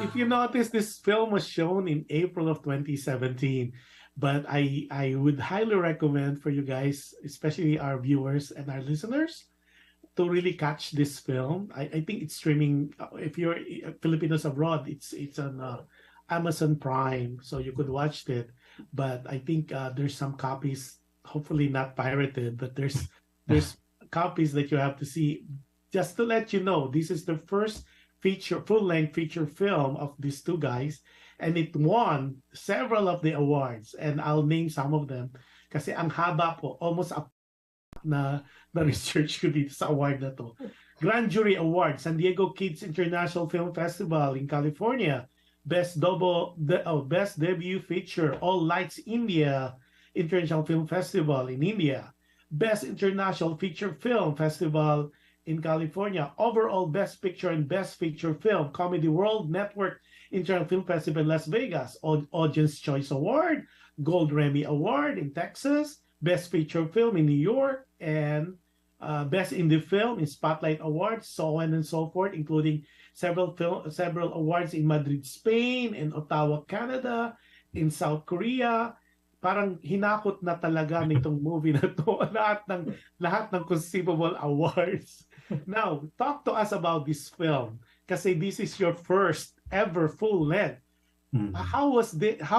If you notice, this film was shown in April of 2017, but I would highly recommend for you guys, especially our viewers and our listeners, to really catch this film. I think it's streaming. If you're Filipinos abroad, it's on Amazon Prime, so you could watch it. But I think there's some copies, hopefully not pirated, but there's copies that you have to see. Just to let you know, this is the first full-length feature film of these two guys, and it won several of the awards, and I'll name some of them kasi ang haba po, almost up na research ko dito sa award na to. Grand Jury Award, San Diego Kids International Film Festival in California, Best Debut Feature, All Lights India International Film Festival in India, Best International Feature Film Festival in California, overall Best Picture and Best Feature Film, Comedy World Network International Film Festival in Las Vegas, Audience Choice Award, Gold Remy Award in Texas, Best Feature Film in New York, and Best Indie Film in Spotlight Awards, so on and so forth, including several awards in Madrid, Spain, in Ottawa, Canada, in South Korea. Parang hinakot na talaga nitong movie na to lahat ng conceivable awards. Now, talk to us about this film kasi this is your first ever full length. How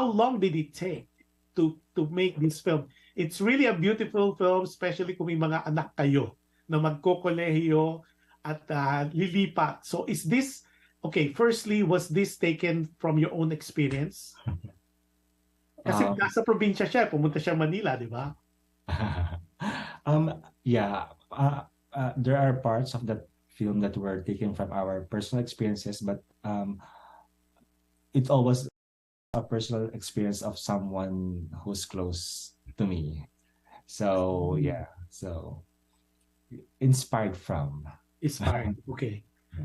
long did it take to make this film? It's really a beautiful film, especially kung may mga anak kayo na magkokolehiyo at lilipat. So is this, okay, firstly, was this taken from your own experience? Kasi nasa probinsya siya, pumunta siya Manila, di ba? Yeah. There are parts of that film that were taken from our personal experiences, but it always a personal experience of someone who's close to me. So yeah, so inspired from. Inspired. Okay.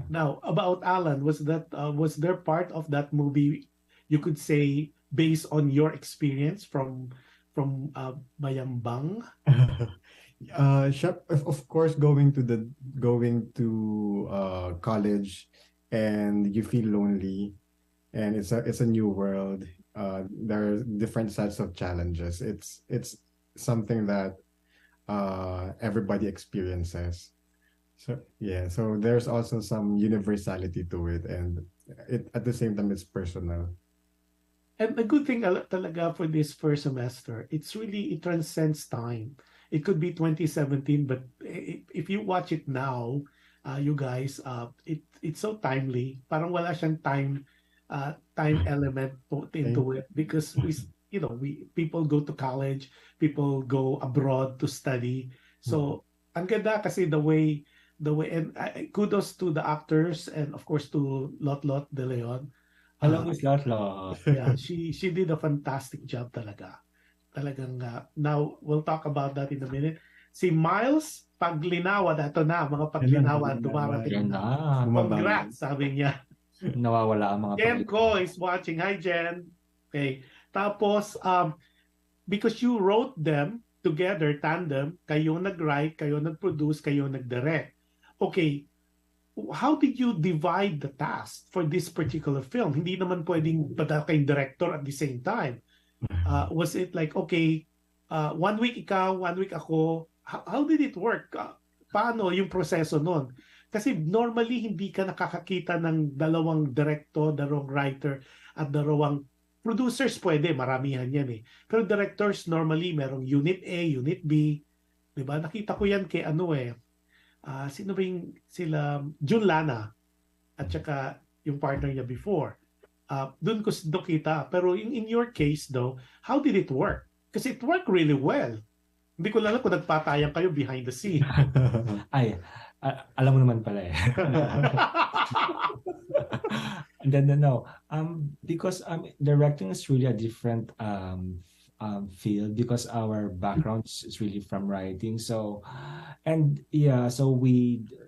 Now about Allan, was there part of that movie you could say based on your experience from Bayambang? Of course, going to college, and you feel lonely, and it's a new world. There are different sets of challenges. It's something that everybody experiences. So yeah, so there's also some universality to it, and it at the same time it's personal. And the good thing talaga for this first semester, it transcends time. It could be 2017, but if you watch it now, you guys, it's so timely. Parang wala siyang time element into it, because we people go to college, people go abroad to study. So ang ganda kasi the way, and kudos to the actors, and of course to Lot de Leon. Alam mo si Lot. Yeah, she did a fantastic job talaga. Talagang now we'll talk about that in a minute. Si Miles Paglinawan, ito na, mga Paglinawan, dumarating na. Congrats, sabi niya. Nawawala ang mga Jen Ko is watching. Hi, Jen. Okay. Tapos, because you wrote them together, tandem, kayo nag-write, kayo nag-produce, kayo nag-direct. Okay, how did you divide the task for this particular film? Hindi naman pwedeng pata kayong director at the same time. Was it like, okay, 1 week ikaw, 1 week ako? How did it work? Paano yung proseso nun? Kasi normally hindi ka nakakakita ng dalawang director, dalawang writer, at dalawang producers. Pwede, maramihan yan eh. Pero directors normally merong unit A, unit B. Diba? Nakita ko yan kay sino ba yung sila, Jun Lana, at saka yung partner niya before. Doon ko kita. Pero in your case though, how did it work? Kasi it worked really well. Hindi ko alam kung nagpatayang kayo behind the scene. Ay, alam mo naman pala eh. And then no, because directing is really a different field, because our background is really from writing. So, and yeah, so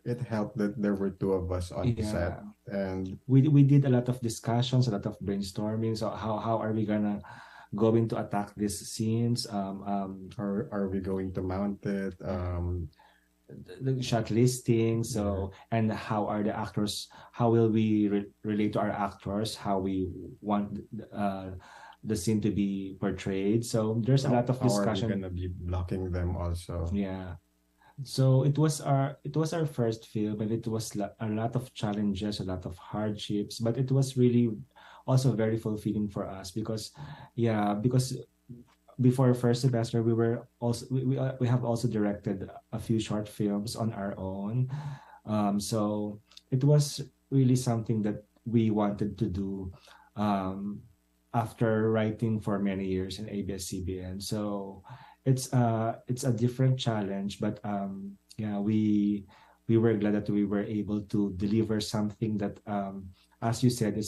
it helped that there were two of us on set, and we did a lot of discussions, a lot of brainstorming. So how are we going to attack these scenes? Are we going to mount it? The shot listing, and how are the actors, how will we relate to our actors, how we want the scene to be portrayed. So there's a lot of discussion. How are we gonna be blocking them also? Yeah. So it was our first film, and it was a lot of challenges, a lot of hardships, but it was really also very fulfilling for us, because before first semester we have also directed a few short films on our own. So it was really something that we wanted to do after writing for many years in ABS-CBN. So it's a different challenge, but we were glad that we were able to deliver something that, as you said,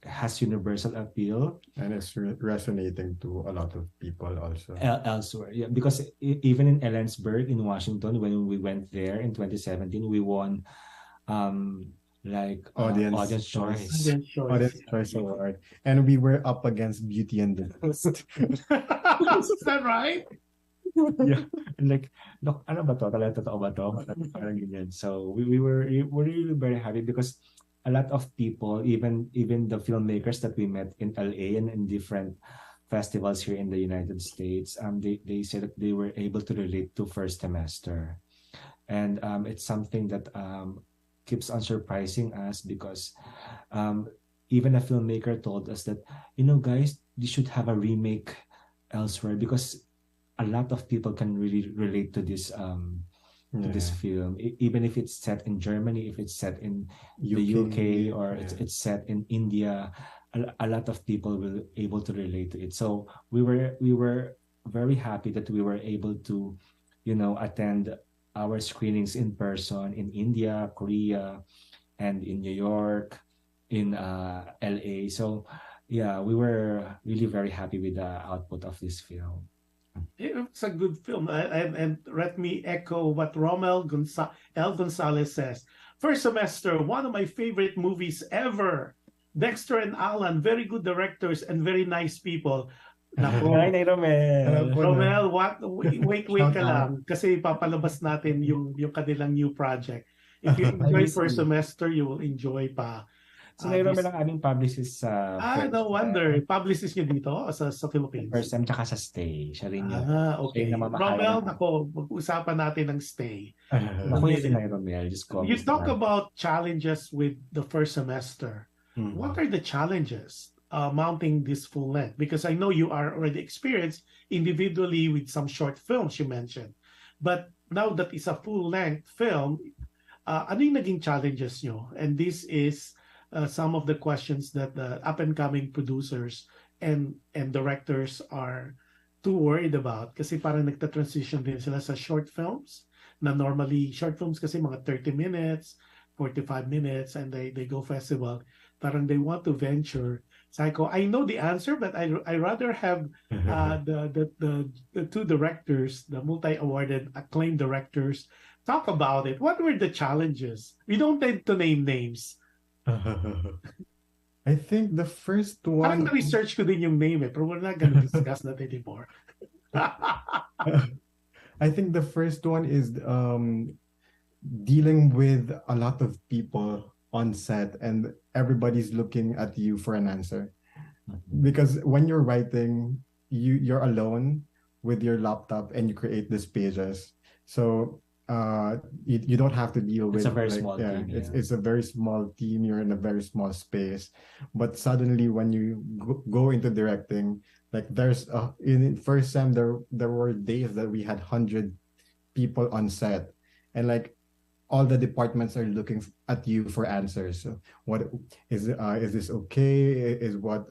has universal appeal, and it's resonating to a lot of people also elsewhere. Yeah, because even in Ellensburg in Washington, when we went there in 2017, we won audience choice award, and we were up against Beauty and the Beast. Is that right? Yeah, and look, ano ba to? Talaga totoo ba to? Parang ganyan. So we were really very happy, because a lot of people, even the filmmakers that we met in LA and in different festivals here in the United States, they said that they were able to relate to first semester, and it's something that keeps on surprising us, because even a filmmaker told us that, guys, you should have a remake elsewhere, because a lot of people can really relate to this to this film, even if it's set in Germany, if it's set in the UK, or it's set in India, a lot of people will able to relate to it. So we were very happy that we were able to attend our screenings in person in India, Korea, and in New York, in LA. So yeah, we were really very happy with the output of this film. It's a good film, and let me echo what Romel L. Gonzalez says. First semester, one of my favorite movies ever. Dexter and Allan, very good directors and very nice people. Nako. Hi, Romel. Romel, wait Shout ka out. lang kasi papalabas natin yung kanilang new project. If you enjoy first semester, you will enjoy pa. So, Romel ang aming publicist sa no wonder. Publicist niyo dito sa Philippines. First time tsaka sa stay. Siya rin yun. Okay. Siya yung namamahala Romel, ng- nako, mag-usapan natin ng stay. Ako yun si Romel. Just comment You talk lang. about challenges with the first semester. What are the challenges mounting this full length? Because I know you are already experienced individually with some short films you mentioned. But now that it's a full length film, ano yung naging challenges nyo? And this is some of the questions that the up-and-coming producers and directors are too worried about. Kasi parang nagta-transition din sila sa short films na normally, short films kasi mga 30 minutes, 45 minutes, and they go festival. Parang they want to venture. Psycho, I know the answer, but I rather have the two directors, the multi-awarded acclaimed directors, talk about it. What were the challenges? We don't tend to name names. I think the first Parang one. na-research ko din yung name pero we're not gonna discuss that anymore. I think the first one is dealing with a lot of people on set and everybody's looking at you for an answer. Because when you're writing, you're alone with your laptop and you create these pages. So you don't have to deal with It's a very small team. It's a very small team. You're in a very small space. But suddenly when you go into directing, like there's in first sem there were days that we had 100 people on set, and like all the departments are looking at you for answers. So what is this okay? Is what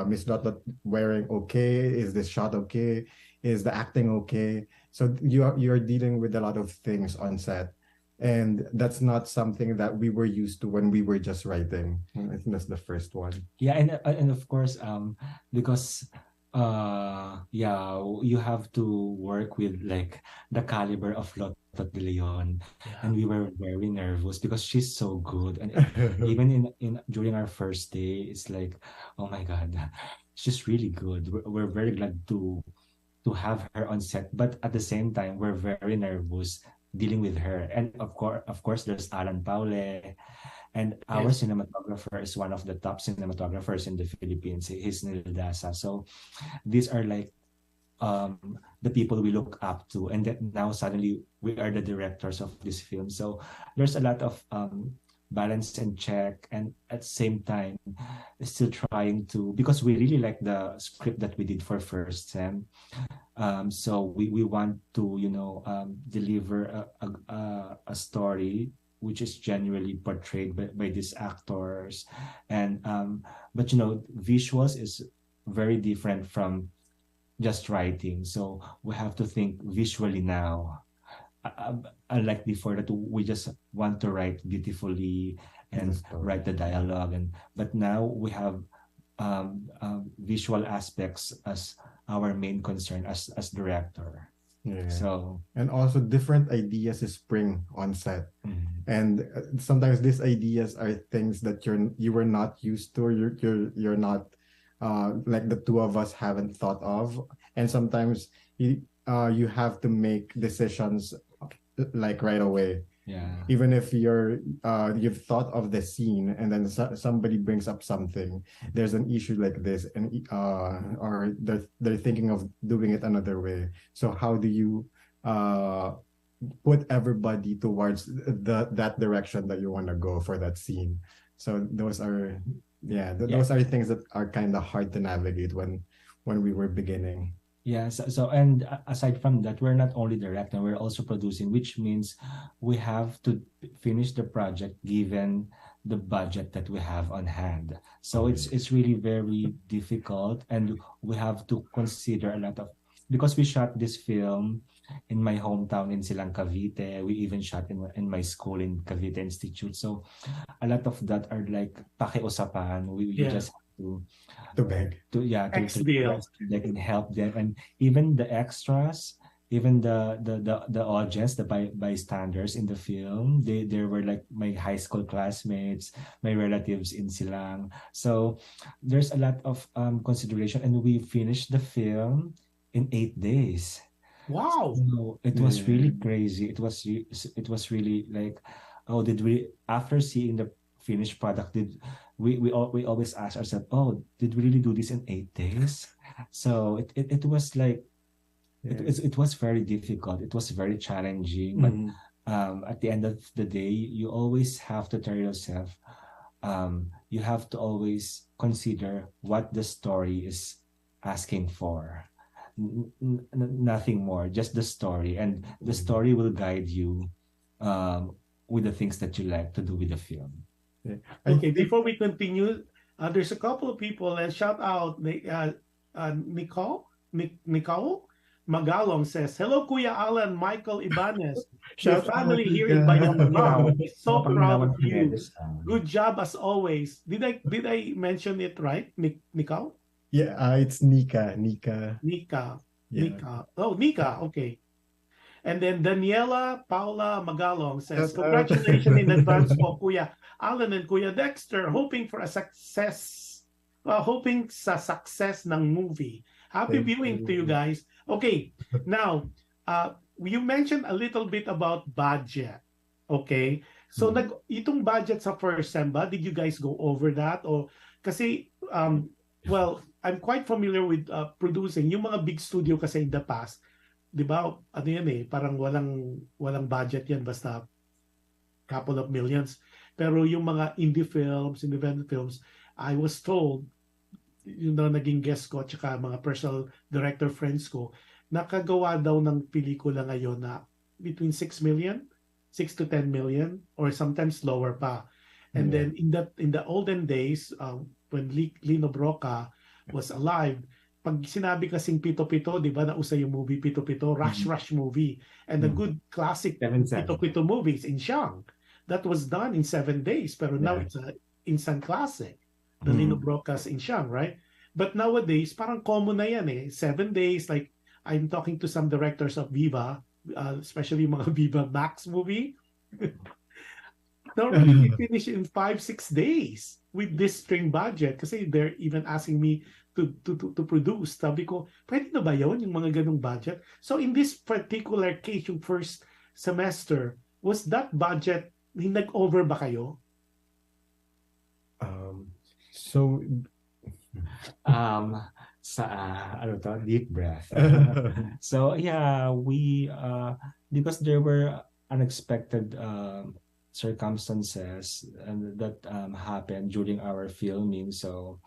Miss Dot wearing okay? Is this shot okay? Is the acting okay? So you're dealing with a lot of things on set, and that's not something that we were used to when we were just writing. I think that's the first one. Yeah, and of course, because you have to work with like the caliber of Lotte de Leon, and we were very nervous because she's so good, and even in during our first day, it's like, oh my God, she's really good. We're very glad to have her on set, but at the same time, we're very nervous dealing with her. And of course, there's Alan Paule, and our cinematographer is one of the top cinematographers in the Philippines. He's Neil Dasa. So these are like the people we look up to, and that now suddenly we are the directors of this film. So there's a lot of balance and check, and at the same time still trying to, because we really like the script that we did for first sem, so we want to deliver a story which is genuinely portrayed by these actors, and but visuals is very different from just writing, so we have to think visually now. Unlike before that we just want to write beautifully and write the dialogue, but now we have visual aspects as our main concern as director. Yeah. So, and also different ideas spring on set, and sometimes these ideas are things that you were not used to, or you're not like the two of us haven't thought of, and sometimes you have to make decisions like right away. Yeah. Even if you've thought of the scene and then somebody brings up something, there's an issue like this, and or they're thinking of doing it another way. So how do you put everybody towards that direction that you want to go for that scene? So those are those are things that are kind of hard to navigate when we were beginning. Yeah, so and aside from that, we're not only directing, we're also producing, which means we have to finish the project given the budget that we have on hand. So it's really very difficult, and we have to consider a lot of, because we shot this film in my hometown in Silang, Cavite. We even shot in my school in Cavite Institute. So a lot of that are like pakiusapan. We just to beg to like help them, and even the extras, even the audience, the bystanders in the film, they were like my high school classmates, my relatives in Silang. So there's a lot of consideration, and we finished the film in 8 days. Wow. So it was really crazy. It was really like, oh, did we, after seeing the finished product, did we always ask ourselves, oh, did we really do this in 8 days? So it was like, it was very difficult. It was very challenging. But at the end of the day, you always have to tell yourself, you have to always consider what the story is asking for. Nothing more, just the story, and the story will guide you with the things that you like to do with the film. Okay, before we continue, there's a couple of people, and shout out Nicole Magalong says, hello Kuya Allan, Michael Ibanez, your Shout family out, here Nika. in Bayamang is so proud of you. Hemedez. Good job as always. Did I mention it right, Nicole? Yeah, it's Nika. Nika. Yeah. Nika. Oh, Nika. Okay. And then Daniela Paula Magalong says, Shout out. congratulations in advance po Kuya Allan and Kuya Dexter, hoping sa success ng movie. Happy Thank viewing you. to you guys. Okay, now, you mentioned a little bit about budget. Okay, so itong budget sa first sem ba, did you guys go over that? O kasi, well, I'm quite familiar with producing. Yung mga big studio kasi in the past, di ba, ano yan parang walang budget yan, basta couple of millions. Pero yung mga indie films, independent films, I was told, yung naging guest ko, tsaka mga personal director friends ko, nakagawa daw ng pelikula ngayon na between 6 million, 6 to 10 million, or sometimes lower pa. And then in the olden days, when Lino Broca was alive, pag sinabi kasing Pito-Pito, di ba, nausa yung movie Pito-Pito, Rush movie, and the good classic Pito-Pito movies in Siang, that was done in 7 days, pero now it's an instant classic. The Lino Broca's in Siang, right? But nowadays, parang common na yan 7 days, like I'm talking to some directors of Viva, especially mga Viva Max movie. Normally, they finish in 5-6 days with this string budget kasi they're even asking me to produce. Sabi ko, pwede na ba yun, yung mga ganung budget? So in this particular case, yung first semester, was that budget, nag-over ba kayo? So ano to, deep breath. So yeah, we because there were unexpected circumstances that happened during our filming. So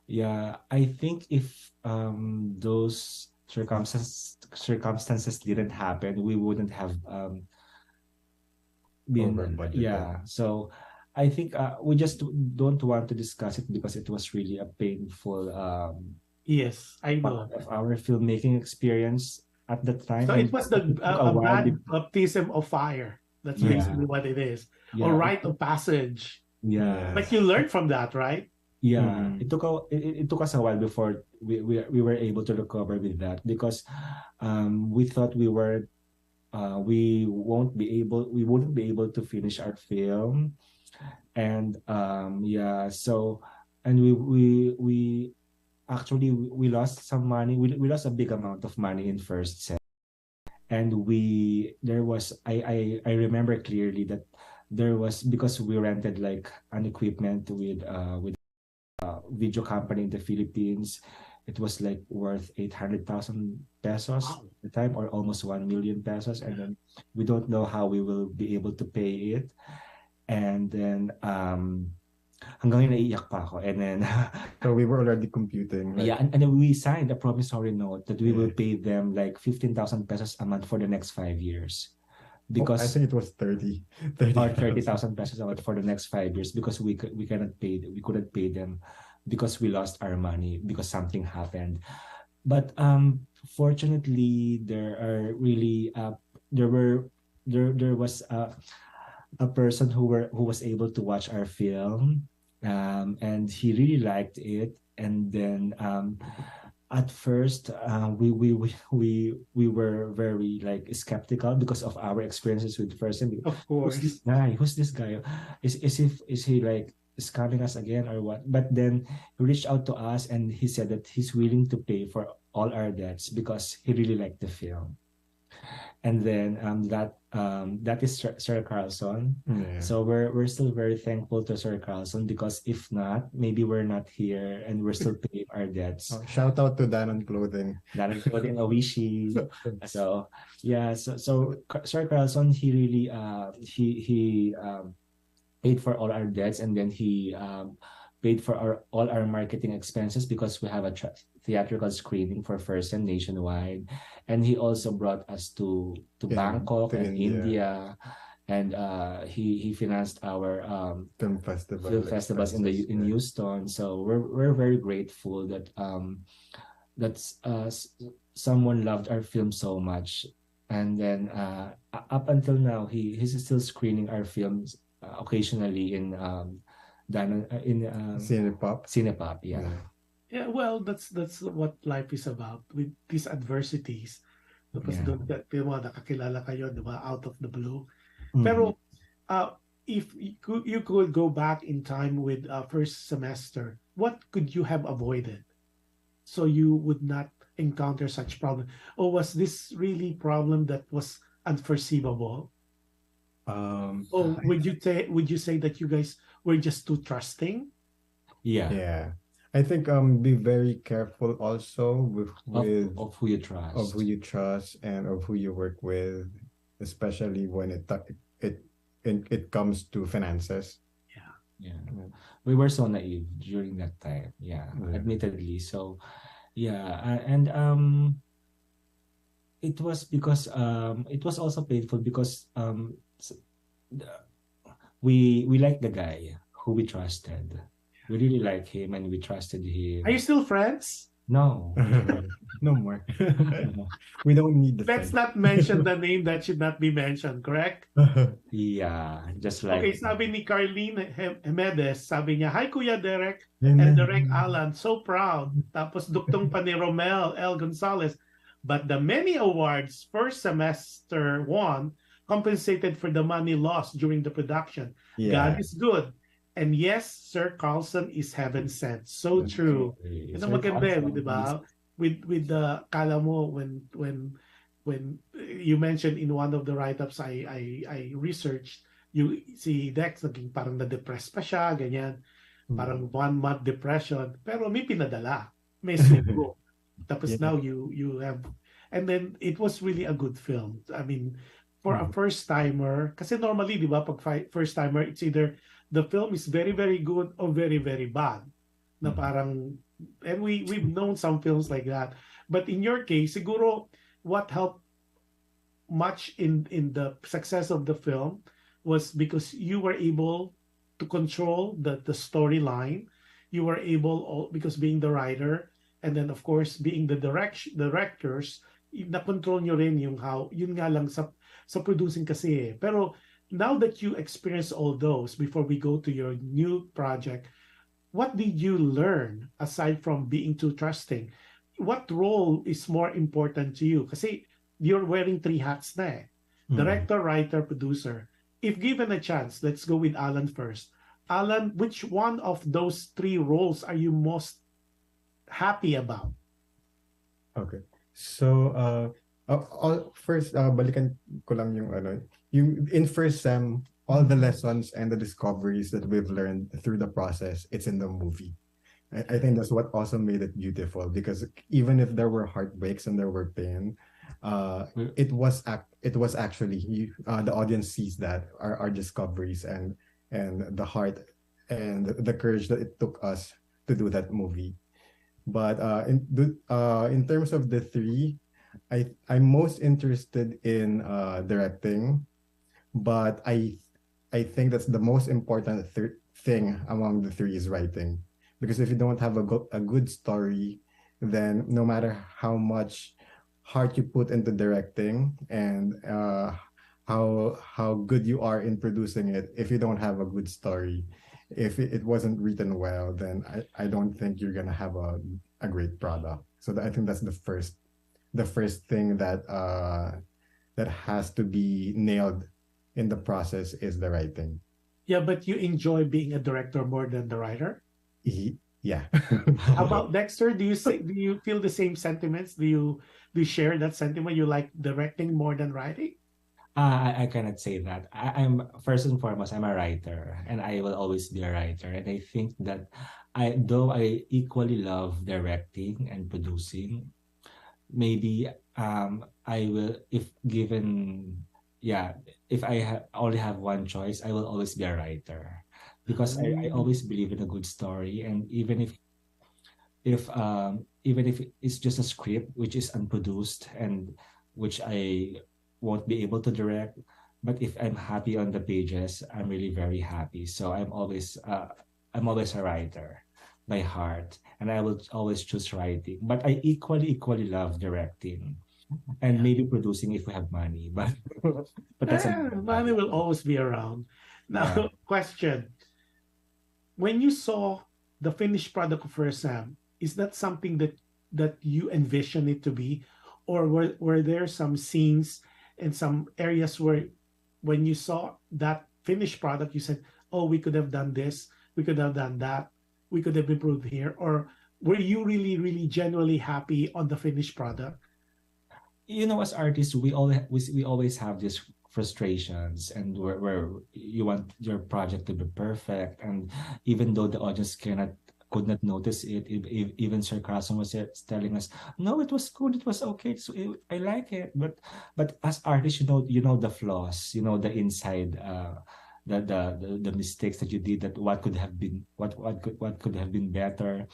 yeah, I think if those circumstances didn't happen, we wouldn't have been so I think we just don't want to discuss it because it was really a painful yes, I know, part of our filmmaking experience at that time. So it was a bad baptism of fire. That's basically what it is. Yeah. Or rite of passage. Yeah. But you learned from that, right? Yeah. It took us a while before we were able to recover with that because we thought we wouldn't be able to finish our film. And so and we actually lost some money. We lost a big amount of money in first set. And I remember clearly that there was, because we rented like an equipment with a video company in the Philippines, it was like worth 800,000 pesos at the time, or almost 1 million pesos, and then we don't know how we will be able to pay it. And then hanggang naiiyak pa ako, and then so we were already computing, right? and then we signed a promissory note that we will pay them like 15,000 pesos a month for the next 5 years, because I think it was 30 or 30,000 pesos a month for the next 5 years, because we couldn't pay them because we lost our money because something happened. But fortunately, there was a person who was able to watch our film, and he really liked it. And then At first, we were very like skeptical because of our experiences with first. And Of who's course. this guy? Who's this guy? Is he like scamming us again or what? But then he reached out to us and he said that he's willing to pay for all our debts because he really liked the film. And then that is Sir Carlson. Yeah. So we're still very thankful to Sir Carlson, because if not, maybe we're not here and we're still paying our debts. Shout out to Danon Clothing. That including Owishi. So yeah, so Sir Carlson, he really he paid for all our debts, and then he paid for all our marketing expenses because we have a theatrical screening for first and nationwide. And he also brought us to Bangkok and India. And he financed our film festivals in Houston. So we're very grateful that someone loved our film so much. And then up until now, he's still screening our films occasionally in Cinepop. Yeah. Yeah, well, that's what life is about, with these adversities. Tapos doon nakakilala kayo, di ba, out of the blue. Pero if you could go back in time with first semester, what could you have avoided so you would not encounter such problem? Or was this really problem that was unforeseeable? Or would you say that you guys were just too trusting? Yeah. I think be very careful also of who you trust, and of who you work with, especially when it comes to finances. Yeah. We were so naive during that time. Admittedly. So and it was because it was also painful because we liked the guy who we trusted. We really like him and we trusted him. Are you still friends? No. No more. We don't need the Let's friend. not mention the name that should not be mentioned, correct? Yeah, just like... Okay, sabi ni Carlene Hemedez, sabi niya, "Hi Kuya Derek and Direk Allan, so proud." Tapos duktong pa ni Romel L. Gonzalez, "But the many awards first semester won compensated for the money lost during the production. God is good. And yes, Sir Carlson is heaven sent." So true. Ito maganda, di ba? With the kala mo when you mentioned in one of the write-ups I researched, you see Dex naging parang na-depress pa siya, ganyan. Parang 1-month depression, pero may pinadala, may sugo. Tapos now you have, and then it was really a good film. I mean, for a first timer, kasi normally, di ba, pag first timer, it's either the film is very, very good or very, very bad. Na parang, and we've known some films like that. But in your case, siguro, what helped much in the success of the film was because you were able to control the storyline. You were able, because being the writer, and then of course, being the directors, na-control nyo rin yung how, yun nga lang sa producing kasi. Pero, now that you experience all those, before we go to your new project, what did you learn aside from being too trusting? What role is more important to you? Kasi you're wearing 3 hats na eh. Director, writer, producer. If given a chance, let's go with Allan first. Allan, which one of those 3 roles are you most happy about? Okay. So, first, balikan ko lang yung in first sem, all the lessons and the discoveries that we've learned through the process, it's in the movie. I think that's what also made it beautiful, because even if there were heartbreaks and there were pain, it was actually the audience sees that our discoveries and the heart and the courage that it took us to do that movie. But in terms of the 3, I'm most interested in directing, but I think that's the most important thing among the 3 is writing, because if you don't have a good story, then no matter how much heart you put into directing and how good you are in producing it, if you don't have a good story, if it wasn't written well, then I don't think you're gonna have a great product. So I think that's the first thing that that has to be nailed in the process is the writing. Yeah, but you enjoy being a director more than the writer. Yeah. How about Dexter? Do you feel the same sentiments? Do you share that sentiment? You like directing more than writing? I cannot say that. I'm first and foremost, I'm a writer, and I will always be a writer. And I think that though I equally love directing and producing, maybe I will, if given, yeah, if only have one choice, I will always be a writer, because I always believe in a good story. And even if it's just a script which is unproduced and which I won't be able to direct, but if I'm happy on the pages, I'm really very happy. So I'm always a writer by heart, and I will always choose writing. But I equally love directing and maybe producing if we have money. But that's Money will always be around. Now, Yeah. question: when you saw the finished product of Fil-Am, is that something that you envision it to be, or were there some scenes and some areas where, when you saw that finished product, you said, "Oh, we could have done this, we could have done that, we could have improved here," or were you really genuinely happy on the finished product? You know, as artists, we always have these frustrations, and where you want your project to be perfect, and even though the audience could not notice it, even sarcasm was telling us, "No, it was good, it was okay, I like it." But as artists, you know the flaws, you know the inside, the mistakes that you did, that what could have been, what could have been better.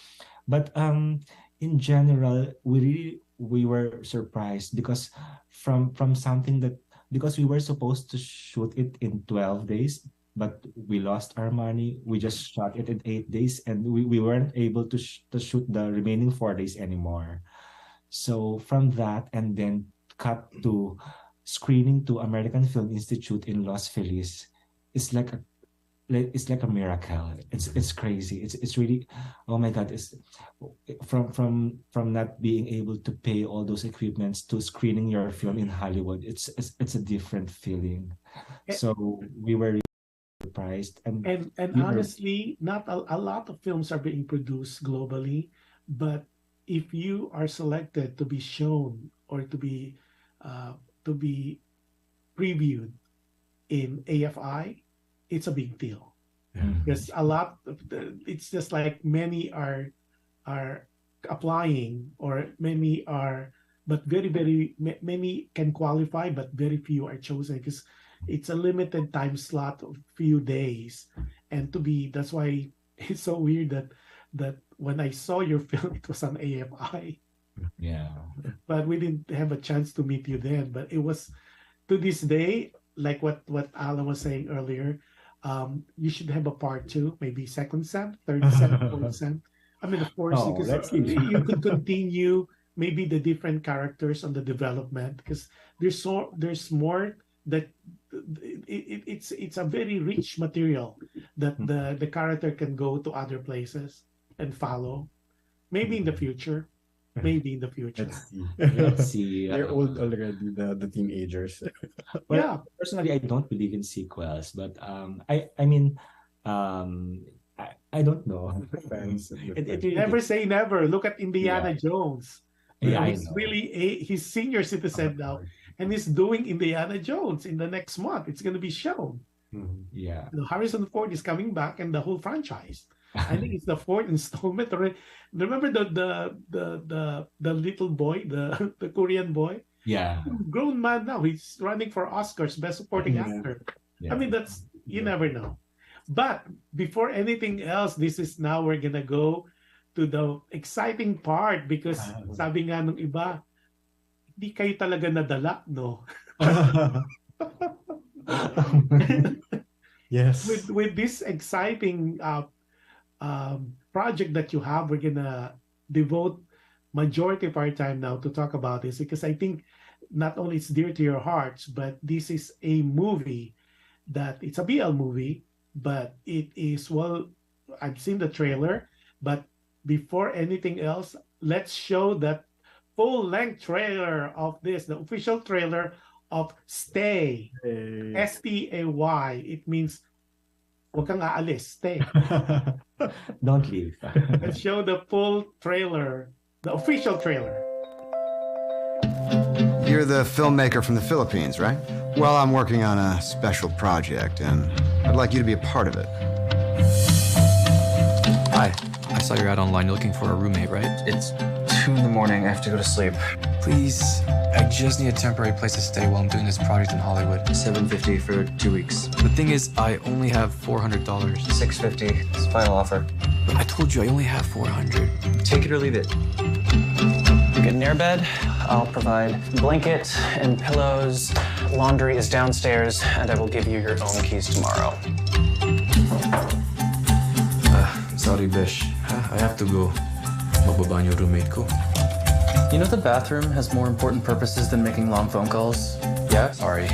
But in general, we were surprised, because from something that, because we were supposed to shoot it in 12 days, but we lost our money. We just shot it in 8 days, and we weren't able to shoot the remaining 4 days anymore. So from that, and then cut to screening to American Film Institute in Los Feliz, it's like a miracle. It's crazy. It's really, oh my God. It's from not being able to pay all those equipments to screening your film in Hollywood. It's a different feeling. So we were really surprised, and And we were, honestly, not a lot of films are being produced globally, but if you are selected to be shown or to be previewed in AFI, it's a big deal. Because a lot of it's just like many are applying, or many are, but many can qualify, but very few are chosen, because it's a limited time slot of few days. And that's why it's so weird that when I saw your film, it was on AFI, yeah. but we didn't have a chance to meet you then. But it was, to this day, like what Alan was saying earlier, you should have a part two, maybe second sem, third sem, fourth sem. I mean, of course, Oh, because let's see. you could continue maybe the different characters on the development, because there's more that it's a very rich material that the character can go to other places and follow. Maybe in the future. Maybe in the future. Let's see. Let's see. They're old already, the teenagers. Well, Yeah. personally, I don't believe in sequels, but I mean, I don't know. Depends. It really Never say never. Look at Indiana Jones. Yeah, I He's know. really he's senior citizen now, and he's doing Indiana Jones in the next month. It's going to be shown. Yeah. Harrison Ford is coming back, and the whole franchise. I think it's the fourth installment already. Remember the little boy, the Korean boy, Yeah. grown man now. He's running for Oscars, Best Supporting Actor. I mean, that's, you never know. But before anything else, this is now we're gonna go to the exciting part, because sabi nga nung iba, di kayo talaga nadala, no? Yes. With this exciting project that you have, we're gonna devote majority of our time now to talk about this, because I think not only it's dear to your hearts, but this is a movie that it's a BL movie, but it is, well, I've seen the trailer, but before anything else, let's show the full-length trailer of this, the official trailer of Stay. S-T-A-Y. It means huwag kang aalis, stay. Don't leave. Let's show the full trailer, the official trailer. You're the filmmaker from the Philippines, right? Well, I'm working on a special project, and I'd like you to be a part of it. Hi. I saw your ad online. You're looking for a roommate, right? It's 2 in the morning. I have to go to sleep. Please, I just need a temporary place to stay while I'm doing this project in Hollywood. $750 for 2 weeks. The thing is, I only have $400. $650. It's the final offer. But I told you I only have $400. Take it or leave it. You get an airbed. I'll provide blanket and pillows. Laundry is downstairs, and I will give you your own keys tomorrow. Sorry, Besh. I have to go. Magbaba yung roommate ko. You know the bathroom has more important purposes than making long phone calls? Yeah? Sorry.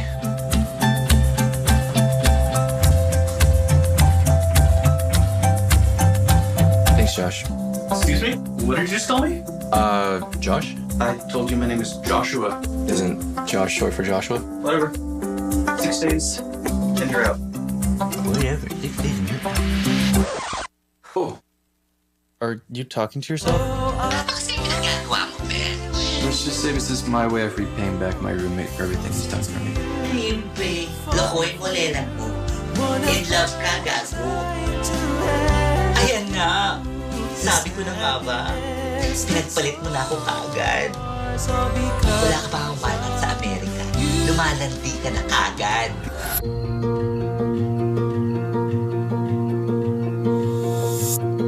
Thanks, Josh. Excuse me? What did you just call me? Josh? I told you my name is Joshua. Isn't Josh short for Joshua? Whatever. 6 days, and you're out. Whatever. Oh. Are you talking to yourself? Let's just say this is my way of repaying back my roommate for everything he's done for me. Siyempre, lakoy mo lelang mo. In love ka, gago. Ayan nga. Sabi ko na nga ba, pinagpalit mo na ako kaagad. Wala ka pa akong manang sa Amerika. Lumalandi ka na kaagad.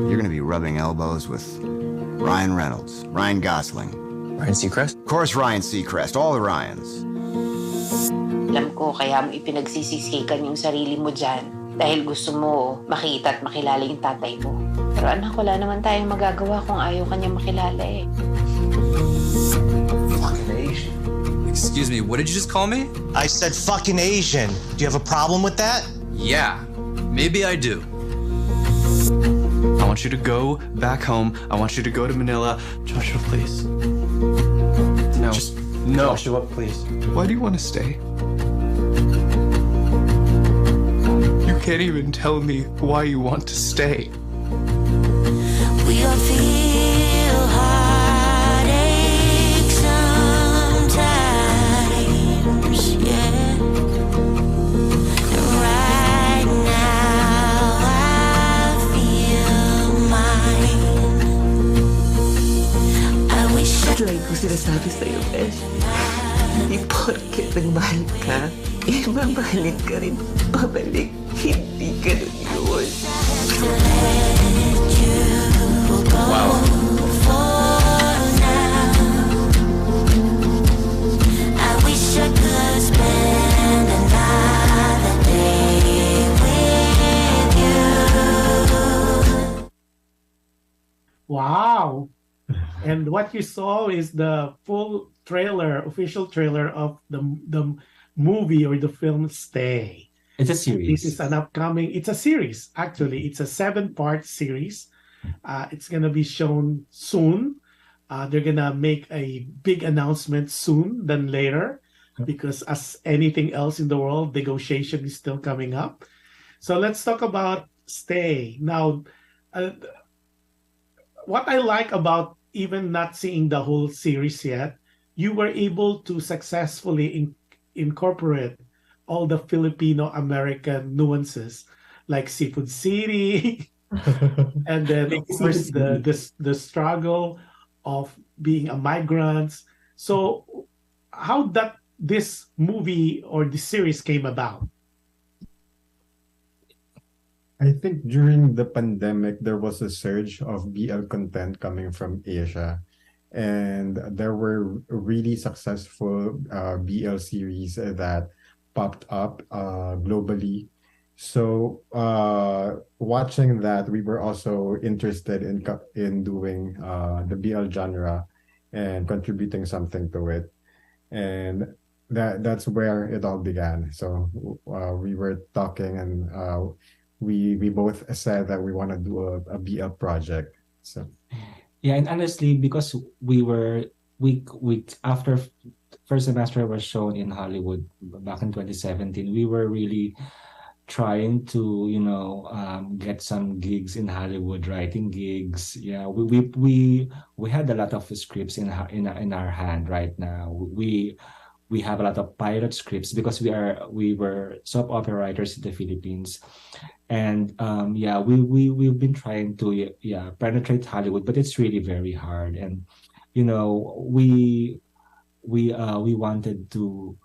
You're gonna be rubbing elbows with Ryan Reynolds, Ryan Gosling. Ryan Seacrest? Of course, Ryan Seacrest. All the Ryans. Alam ko, kaya mo ipinagsisisikan yung sarili mo dyan dahil gusto mo makita at makilala yung tatay mo. Pero anak, wala naman tayong magagawa kung ayaw kanya makilala eh. Fucking Asian. Excuse me, what did you just call me? I said fucking Asian. Do you have a problem with that? Yeah, maybe I do. I want you to go back home. I want you to go to Manila. Joshua, please. No. Just no. Joshua, please. Why do you want to stay? You can't even tell me why you want to stay. We all feel heartache sometimes, yeah. Right now I feel mine. I wish Lagi ko sinasabi sa'yo, Besh. Di porket nagmahal ka, mamahalin ka rin pabalik. Hindi ka nun yun. Wow. I wish I could spend another day with you. Wow. And what you saw is the full trailer, official trailer of the movie or the film Stay. It's a series. This is an upcoming, it's a series, actually. It's a 7-part series. It's going to be shown soon. They're going to make a big announcement soon than later, because as anything else in the world, negotiation is still coming up. So let's talk about Stay. Now, what I like about even not seeing the whole series yet, you were able to successfully incorporate all the Filipino-American nuances, like Seafood City, and then of course the struggle of being a migrant. So how this movie or the series came about? I think during the pandemic, there was a surge of BL content coming from Asia. And there were really successful BL series that popped up globally. So watching that, we were also interested in doing the BL genre and contributing something to it. And that's where it all began. So we were talking, and we both said that we want to do a BL project. So Yeah, and honestly, because we after first semester was shown in Hollywood back in 2017, we were really trying to, get some gigs in Hollywood, writing gigs. Yeah, we had a lot of scripts in our hand right now. We have a lot of pilot scripts because we were soap opera writers in the Philippines, and yeah, we've been trying to penetrate Hollywood, but it's really very hard. And we wanted to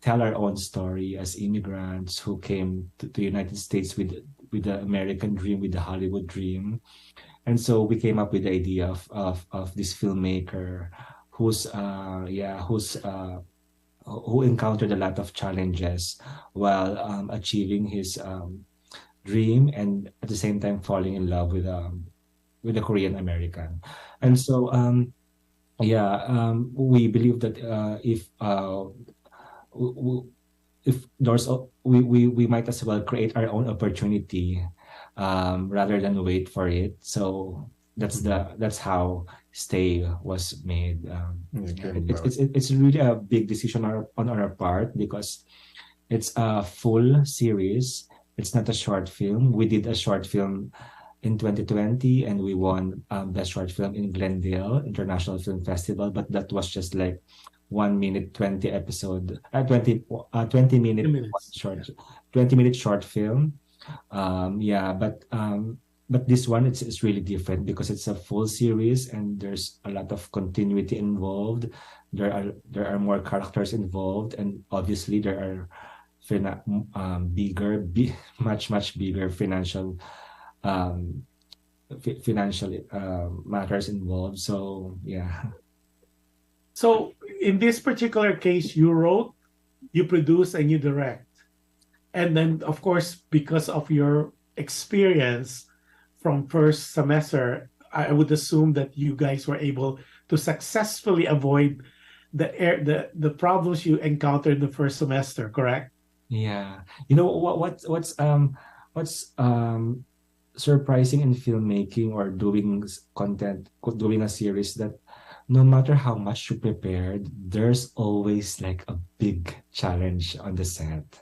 tell our own story as immigrants who came to the United States with the American dream, with the Hollywood dream. And so we came up with the idea of this filmmaker who's who encountered a lot of challenges while achieving his dream, and at the same time falling in love with a Korean American. And so we believe that if doors we might as well create our own opportunity rather than wait for it. So that's how Stay was made. It's really a big decision on our part because it's a full series. It's not a short film. We did a short film in 2020 and we won best short film in Glendale International Film Festival, but that was just like 1 minute 20 episode 20 minute short 20-minute short film. But this one it's really different because it's a full series and there's a lot of continuity involved. There are more characters involved, and obviously there are much bigger financial matters involved. So yeah. So in this particular case, you wrote, you produce, and you direct. And then, of course, because of your experience from first semester, I would assume that you guys were able to successfully avoid the problems you encountered the first semester, correct? Yeah. What's surprising in filmmaking or doing content, doing a series, that no matter how much you prepared, there's always like a big challenge on the set.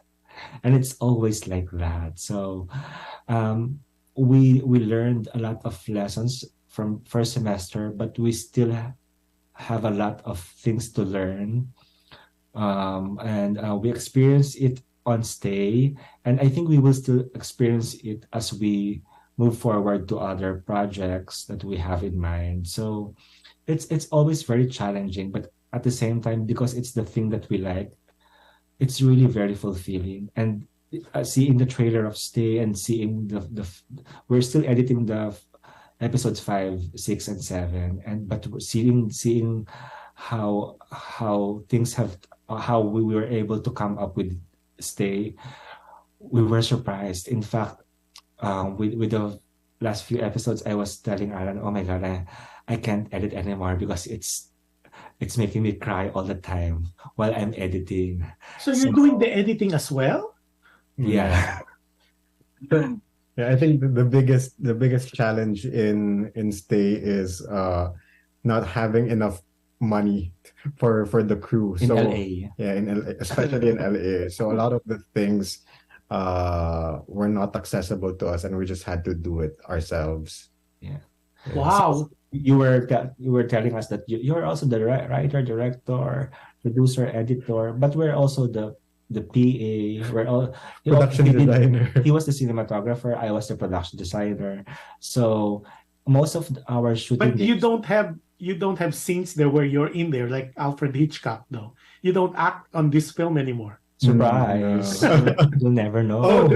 And it's always like that. So we learned a lot of lessons from first semester, but we still have a lot of things to learn. And we experience it on Stay, and I think we will still experience it as we move forward to other projects that we have in mind. So it's always very challenging, but at the same time, because it's the thing that we like, it's really very fulfilling. And seeing the trailer of Stay and seeing we're still editing the episodes 5, 6, and 7, but seeing how things have, how we were able to come up with Stay, we were surprised. In fact, with the last few episodes, I was telling Alan, oh my God, I can't edit anymore because it's making me cry all the time while I'm editing. So you're doing the editing as well? Yeah. Yeah, I think the biggest challenge in Stay is not having enough money for the crew. In LA. Yeah, in LA, especially in LA. So a lot of the things were not accessible to us, and we just had to do it ourselves. Yeah. Wow. So you were telling us that you're also the writer, director, producer, editor, but we're also the PA. We're all production designer. He was the cinematographer. I was the production designer. So most of our shooting. But you don't have scenes there where you're in there like Alfred Hitchcock, though. You don't act on this film anymore. Surprise! You'll never know. Oh,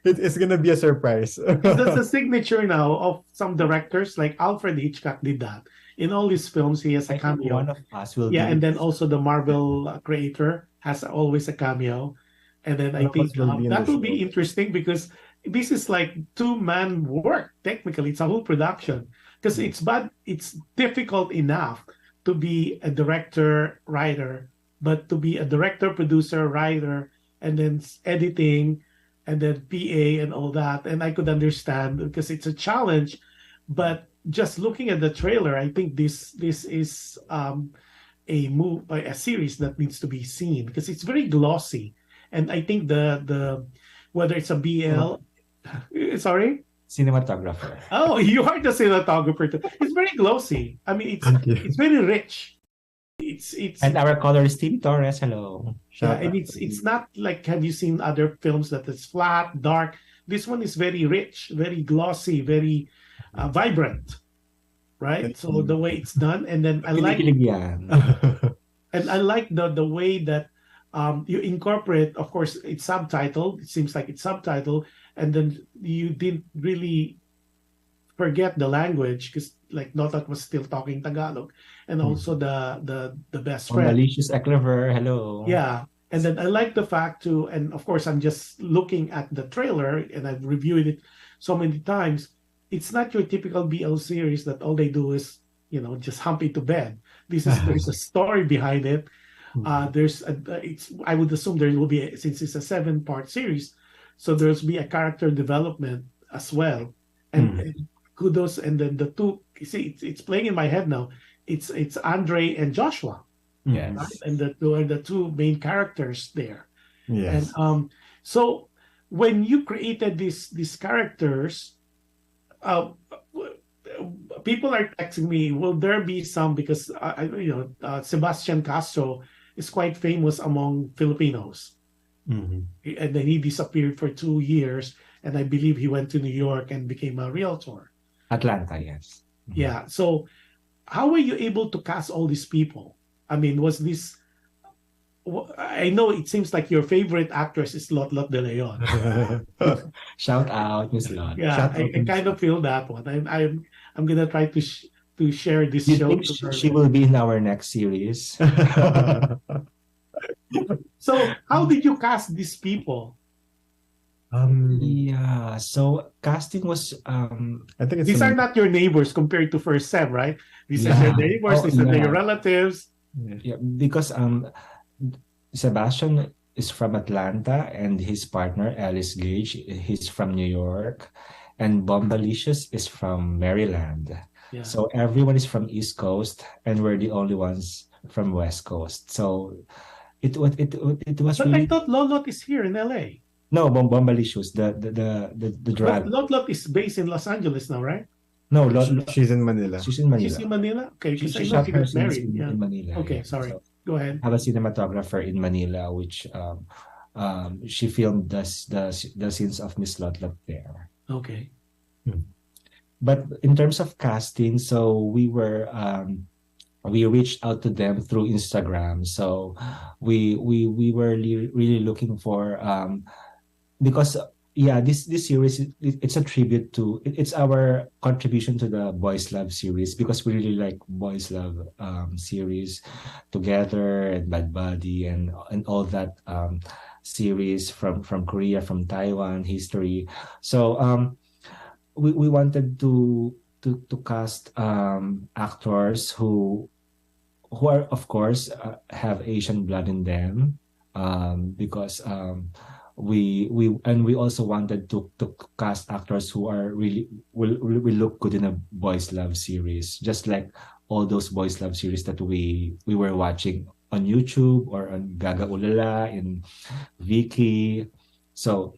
it's gonna be a surprise. That's the signature now of some directors, like Alfred Hitchcock did that. In all his films, he has a cameo. One of us will. Yeah, and then also the Marvel creator has always a cameo. And then I think that will be interesting because this is like two-man work. Technically, it's a whole production because it's difficult enough to be a director, writer, but to be a director, producer, writer, and then editing, and then PA and all that. And I could understand because it's a challenge, but just looking at the trailer, I think this is a series that needs to be seen because it's very glossy, and I think the whether it's a BL, sorry. Cinematographer. Oh, you are the cinematographer too. It's very glossy. I mean, it's very rich. It's And our colorist Team Torres. Hello. yeah, and it's not like, have you seen other films that is flat, dark? This one is very rich, very glossy, very vibrant, right? So the way it's done, and then I like and I like the way that you incorporate. Of course, it's subtitled. It seems like it's subtitled, and then you didn't really forget the language because like Notat was still talking Tagalog, and also the best friend. Malicious Eclaver, hello. Yeah, and then I like the fact too, and of course I'm just looking at the trailer and I've reviewed it so many times. It's not your typical BL series that all they do is just hump into bed. There's a story behind it. I would assume there will be, since it's a 7-part series, so there's be a character development as well. And kudos, and then the two, you see, it's playing in my head now. It's Andre and Joshua, yes, right? And the two main characters there. Yes. And so when you created these characters, people are texting me, will there be some, because Sebastian Castro is quite famous among Filipinos. And then he disappeared for 2 years, and I believe he went to New York and became a realtor. Atlanta, yes. Yeah. So how were you able to cast all these people? I mean, was this... I know it seems like your favorite actress is Lot de Leon. Shout out, Miss Lot. Yeah, I kind of feel that one. I'm gonna try to share this You show. think she will be in our next series? So how did you cast these people? Yeah, so casting was I think These are not your neighbors compared to First Sem, right? These are your neighbors. These are your relatives. Yeah, because Sebastian is from Atlanta, and his partner Alice Gage, he's from New York, and Bombalicious is from Maryland. Yeah. So everyone is from East Coast, and we're the only ones from West Coast. So it was But really... I thought Lolot is here in LA. No, Bombalicious, the drag. But Lolot is based in Los Angeles now, right? No, she's in Manila. She's in Manila. She's in Manila? Okay, because I know shot she her got married. scenes in Manila. Okay, yeah. sorry. So, Go ahead. have a cinematographer in Manila, which she filmed the scenes of Miss Lotlot there. Okay. But in terms of casting, so we reached out to them through Instagram. So we were really looking for because this series, it's a tribute to, it's our contribution to the Boys Love series, because we really like Boys Love series, Together and Bad Buddy and all that series from Korea, from Taiwan, history. So we wanted to cast actors who are, of course, have Asian blood in them, because we also wanted to cast actors who are really will look good in a Boys Love series, just like all those Boys Love series that we were watching on YouTube or on Gaga Ulala, in Viki. So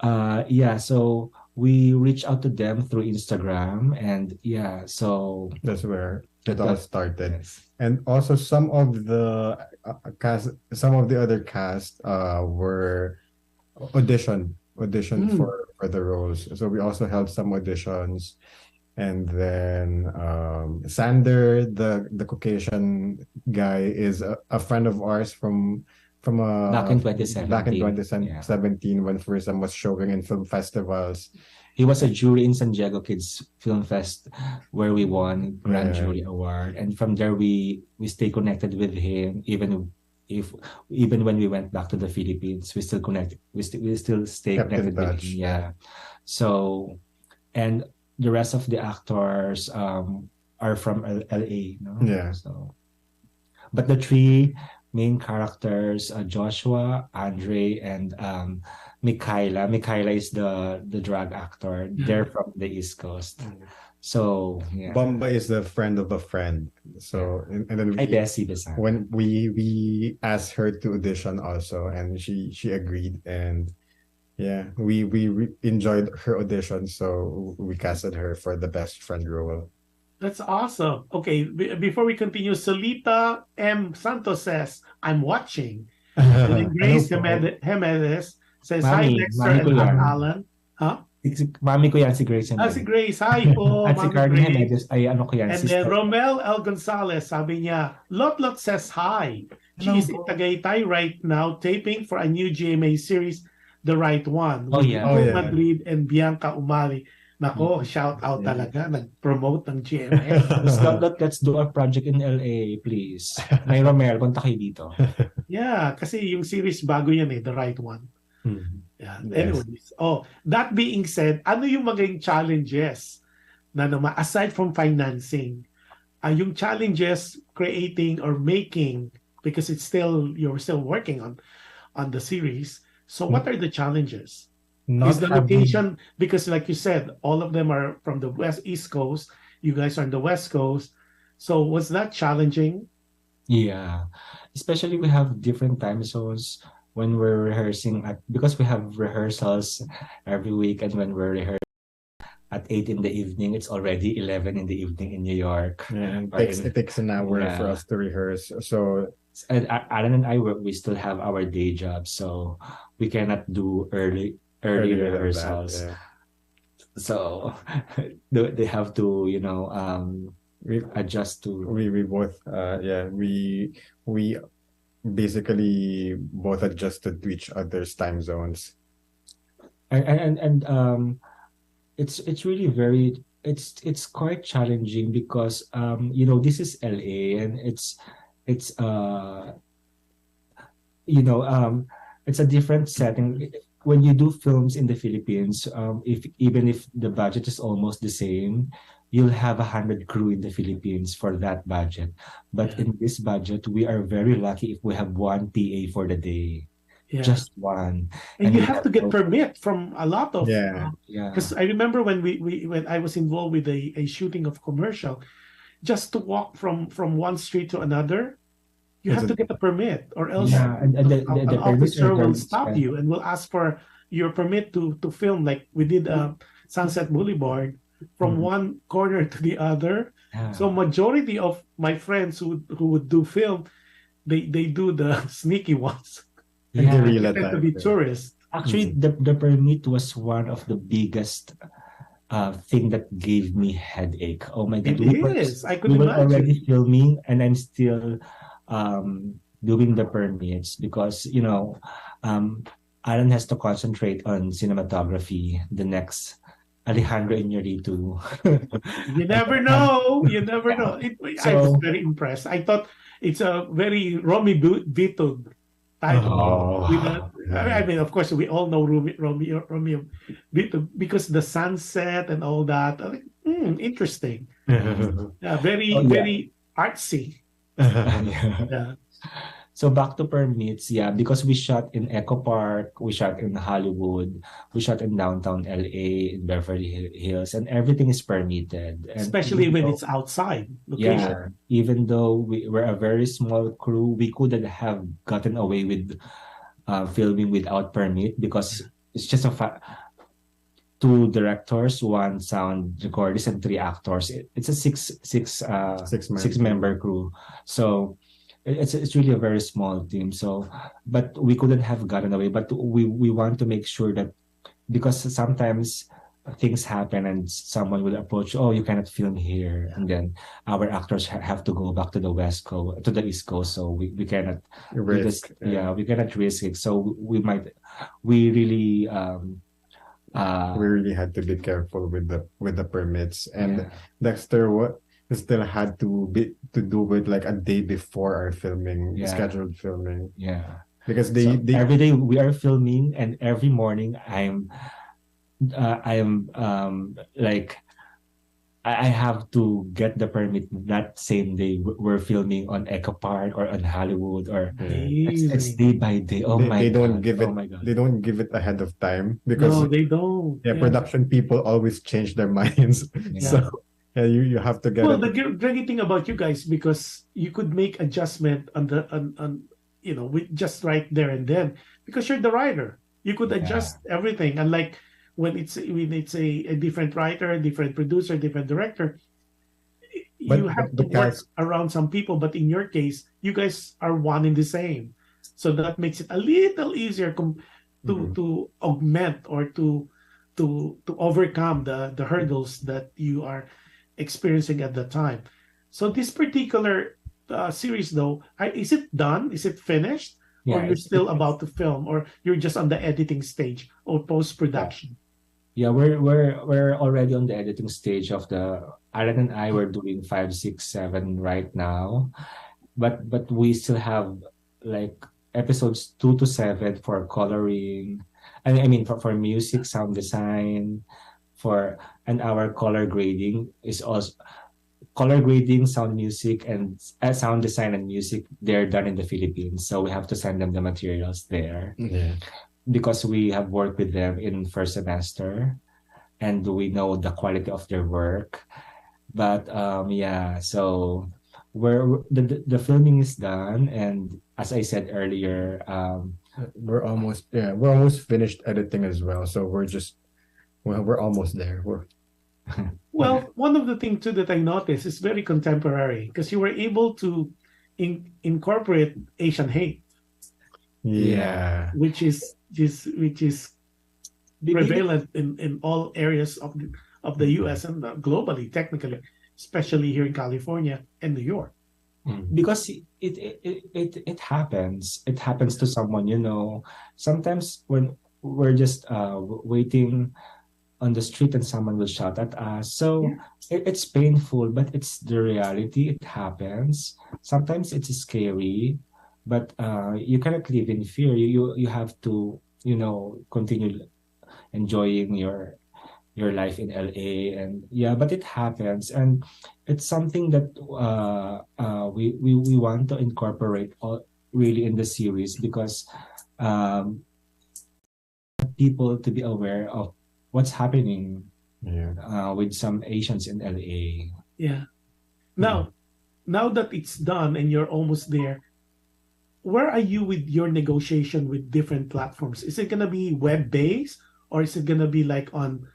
so we reached out to them through Instagram, and so that's where it all started. Yes. And also some of the other cast were audition for the roles. So we also held some auditions, and then Sander, the Caucasian guy, is a friend of ours from back in 2017. Back in 2017, when First Sem was showing in film festivals. He was a jury in San Diego Kids Film Fest, where we won Grand Jury Award, and from there we stay connected with him. Even when we went back to the Philippines, we still connected. We still stay connected with him. Yeah. So, and the rest of the actors are from LA. No? Yeah. So, but the three main characters, Joshua, Andre, and Michaela. Michaela is the drag actor. They're from the East Coast. So yeah. Bamba is the friend of a friend. So and then Ay, Bessie Besan. when we asked her to audition also, and she agreed, and yeah, we enjoyed her audition, so we casted her for the best friend role. That's awesome. Okay, before we continue, Solita M. Santos says, I'm watching. And then Grace Hemedez says, hi, Dexter and Allan. Huh? Mami ko yan si Grace. Si Grace, hi po. At si Cardi Hemedez ay ano ko yan. And then Romel L. Gonzalez, sabi niya, Lot says hi. She is in Tagaytay right now taping for a new GMA series, The Right One. Oh, yeah. Madrid and Bianca Umali. Nako, shout out talaga. Nag-promote ng GMA. Let's do a project in LA, please. May Romel, punta kayo dito. Yeah, kasi yung series bago yan The Right One. Yeah. Anyways, that being said, ano yung maging challenges na naman aside from financing? Yung challenges creating or making, because you're still working on the series. So what are the challenges? Is the location, because like you said, all of them are from the East Coast. You guys are on the West Coast. So was that challenging? Yeah, especially we have different time zones when we're rehearsing because we have rehearsals every week, and when we're rehearsing at 8 in the evening, it's already 11 in the evening in New York. Yeah, it takes an hour for us to rehearse. So and Alan and I we still have our day jobs, so we cannot do early rehearsals. So they have to adjust to. We both we basically both adjusted to each other's time zones, and it's really it's quite challenging because this is LA, and it's a different setting. When you do films in the Philippines, even if the budget is almost the same, you'll have 100 crew in the Philippines for that budget. But in this budget, we are very lucky if we have one PA for the day. Yeah. Just one. And you have to get permit from a lot of because I remember when when I was involved with a shooting of commercial, just to walk from one street to another, you have to get a permit, or else and the officer will stop you and will ask for your permit to film. Like we did Sunset Boulevard from one corner to the other. So majority of my friends who would do film, they do the sneaky ones. They tend to be tourists. Actually, the permit was one of the biggest thing that gave me headache. Oh my God! I could we imagine. were already filming, and I'm still doing the permits because Alan has to concentrate on cinematography. The next Alejandro Iñárritu. You never know. I was very impressed. I thought it's a very Romy Bitug title. I mean, of course, we all know Romeo Bitug because the sunset and all that. Interesting. Very artsy. So back to permits, because we shot in Echo Park, we shot in Hollywood, we shot in downtown LA, in Beverly Hills, and everything is permitted. And especially when it's outside location. Yeah, even though we're a very small crew, we couldn't have gotten away with filming without permit because it's just two directors, one sound recordist, and 3 actors. It's a six member crew. So it's really a very small team. So, but we couldn't have gotten away. But we want to make sure that because sometimes things happen and someone will approach, you cannot film here, and then our actors have to go back to the the East Coast. So we cannot risk. We cannot risk it. So we really had to be careful with the permits. And Dexter, we still had to do it like a day before our scheduled filming. Yeah, because they every day we are filming, and every morning I have to get the permit that same day. We're filming on Echo Park or on Hollywood, or it's day by day. They don't give it ahead of time because no, they don't. Production people always change their minds. So Yeah, you have to get Well, it. the great thing about you guys, because you could make adjustment on with just right there and then, because you're the writer. You could adjust everything. Unlike when it's a different writer, different producer, different director, you have to work around some people. But in your case, you guys are one and the same, so that makes it a little easier to augment or to overcome the hurdles that you are experiencing at the time. So this particular series, though, is it done? Is it finished? Yeah, or you're still about to film, or you're just on the editing stage or post-production? Yeah, we're already on the editing stage of the Alan and I were doing 5, 6, 7 right now. But we still have like episodes 2 to 7 for coloring. I mean for music, sound design, and our color grading is also color grading, sound music, and sound design and music. They're done in the Philippines, so we have to send them the materials there. Yeah. Because we have worked with them in first semester, and we know the quality of their work. But so the filming is done, and as I said earlier, we're almost finished editing as well. So we're almost there. Well, one of the things too that I noticed is very contemporary, because you were able to incorporate Asian hate. Yeah. Which is prevalent in all areas of the US and globally, technically, especially here in California and New York. Because it happens. It happens to someone, Sometimes when we're just waiting on the street and someone will shout at us. So it's painful, but it's the reality. It happens. Sometimes it's scary, but you cannot live in fear. You have to, continue enjoying your life in LA, and but it happens, and it's something that we want to incorporate really in the series, because people to be aware of what's happening with some Asians in LA. Yeah. Now that it's done and you're almost there, where are you with your negotiation with different platforms? Is it gonna be web-based, or is it gonna be like on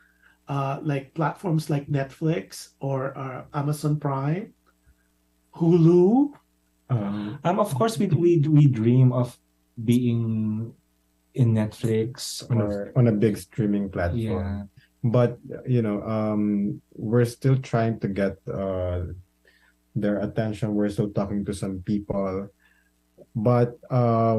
like platforms like Netflix or Amazon Prime, Hulu? Of course, we dream of being in Netflix or on a big streaming platform. But we're still trying to get their attention. We're still talking to some people. But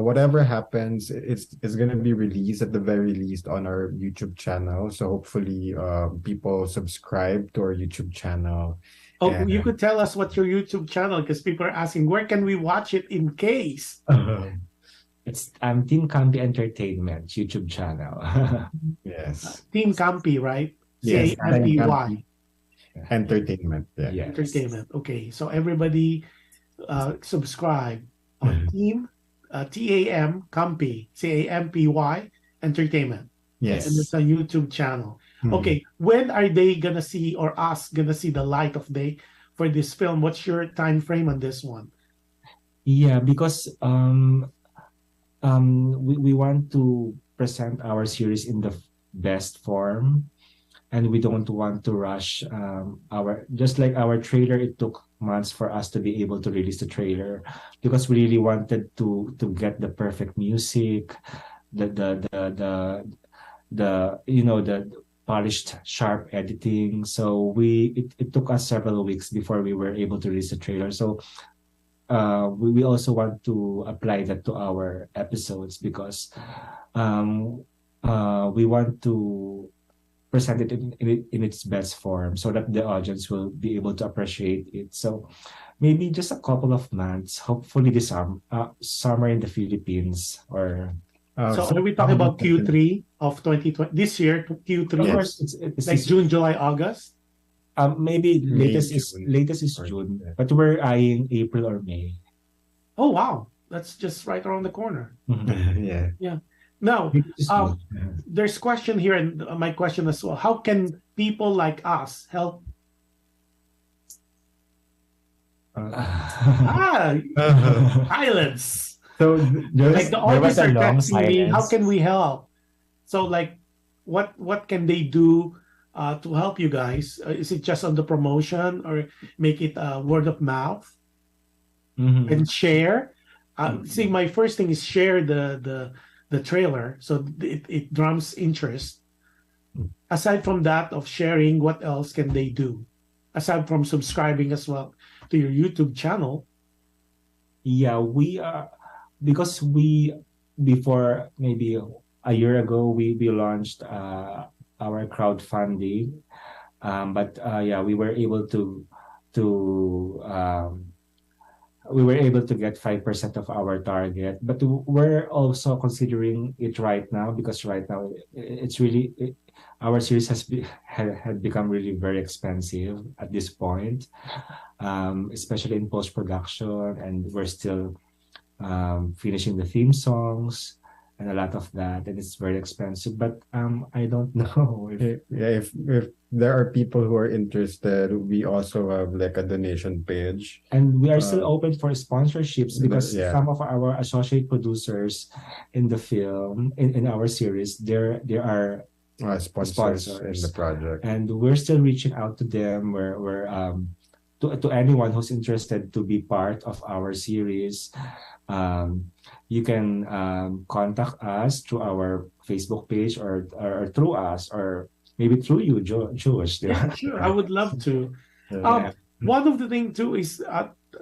whatever happens, it's going to be released at the very least on our YouTube channel. So hopefully people subscribe to our YouTube channel. Oh, you could tell us what's your YouTube channel, because people are asking, where can we watch it in case? It's Team Campi Entertainment YouTube channel. Yes. Team Campi, right? Yes. CAMPY. Entertainment. Yeah. Yes. Entertainment. Okay, so everybody subscribe on Team TAM Campi, CAMPY Entertainment. Yes. And it's a YouTube channel. Okay, when are they gonna see, or us gonna see, the light of day for this film? What's your time frame on this one? Yeah, because we want to present our series in the best form, and we don't want to rush just like our trailer. It took months for us to be able to release the trailer, because we really wanted to get the perfect music, the polished, sharp editing. So it took us several weeks before we were able to release the trailer. So we also want to apply that to our episodes, because we want to present it in its best form, so that the audience will be able to appreciate it. So maybe just a couple of months, hopefully this summer in the Philippines. Or so are we talking about Q3 of 2020 this year? Q3, of course, it's like June, July, August. Maybe latest is June, but we're eyeing April or May. Oh wow, that's just right around the corner. Yeah. Now, there's question here, and my question as well. How can people like us help Silence. So Like the there was artists a are long texting me, how silence. can we help? So like, what can they do to help you guys? Is it just on the promotion or make it word of mouth and share? See, my first thing is share the trailer so it drums interest. Aside from that of sharing, what else can they do? Aside from subscribing as well to your YouTube channel. Yeah, we are because we before maybe a year ago we launched our crowdfunding, but yeah, we were able to we were able to get 5% of our target, but we're also considering it right now because right now it's really our series had become really very expensive at this point, especially in post-production, and we're still finishing the theme songs and a lot of that, and it's very expensive. But I don't know if there are people who are interested, we also have like a donation page, and we are still open for sponsorships because yeah. some of our associate producers in the film in our series there are sponsors in the project, and we're still reaching out to them. We're to anyone who's interested to be part of our series. You can contact us through our Facebook page or through us or maybe through you, Jush. Yeah, sure. I would love to. One of the things too is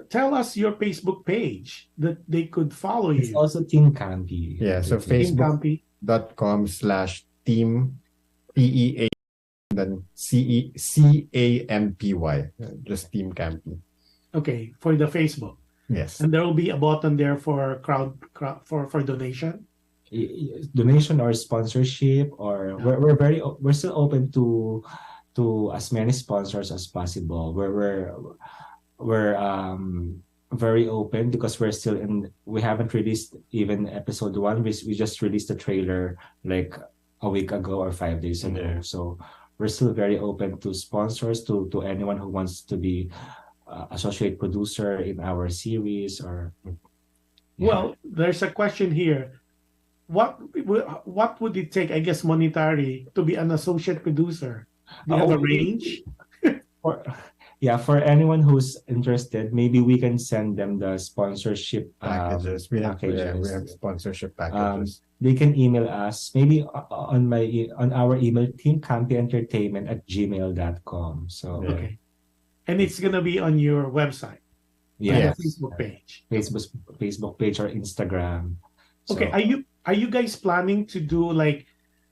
tell us your Facebook page that they could follow you. It's also Team Campy. Yeah, so facebook.com/team PEA then CAMPY, just Team Campy. Okay, for the Facebook. Yes. And there will be a button there for for donation. Donation or sponsorship, or we're still open to as many sponsors as possible. We're very open because we haven't released even episode 1. We just released the trailer like a week ago or 5 days ago. Yeah. So we're still very open to sponsors, to anyone who wants to be associate producer in our series or. Yeah. Well, there's a question here. What would it take, I guess, monetary to be an associate producer? Do you have a range? For anyone who's interested, maybe we can send them the sponsorship packages. We have sponsorship packages. They can email us maybe on our email, teamcampyentertainment@gmail.com. So okay, and it's gonna be on your website. Yeah, Facebook page, Facebook page or Instagram. Okay, are you guys planning to do like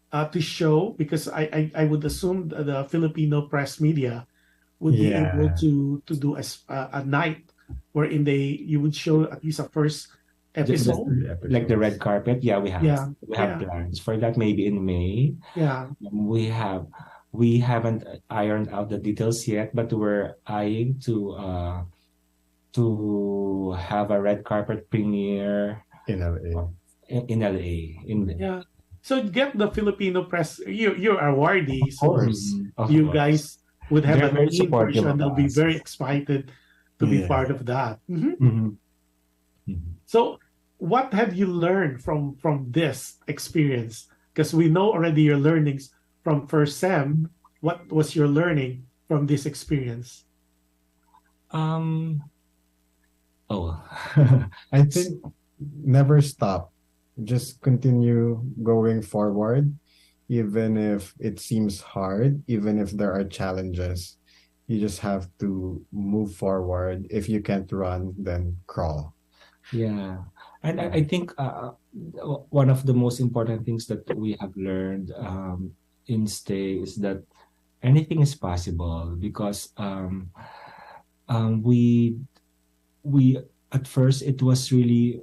to show, because I would assume the Filipino press media would be able to do a night wherein you would show at least a first episode, like the red carpet. Yeah, we have plans for that maybe in May. Yeah, we haven't ironed out the details yet, but we're eyeing to have a red carpet premiere in LA. Yeah. So get the Filipino press. You're awardee, so of you course. guys would have They're an very supportive version. of They'll be us. very excited to be part of that. So, what have you learned from this experience? Because we know already your learnings from first sem. What was your learning from this experience? I think never stop. Just continue going forward, even if it seems hard, even if there are challenges. You just have to move forward. If you can't run, then crawl. Yeah. And I think one of the most important things that we have learned in Stay is that anything is possible, because we at first it was really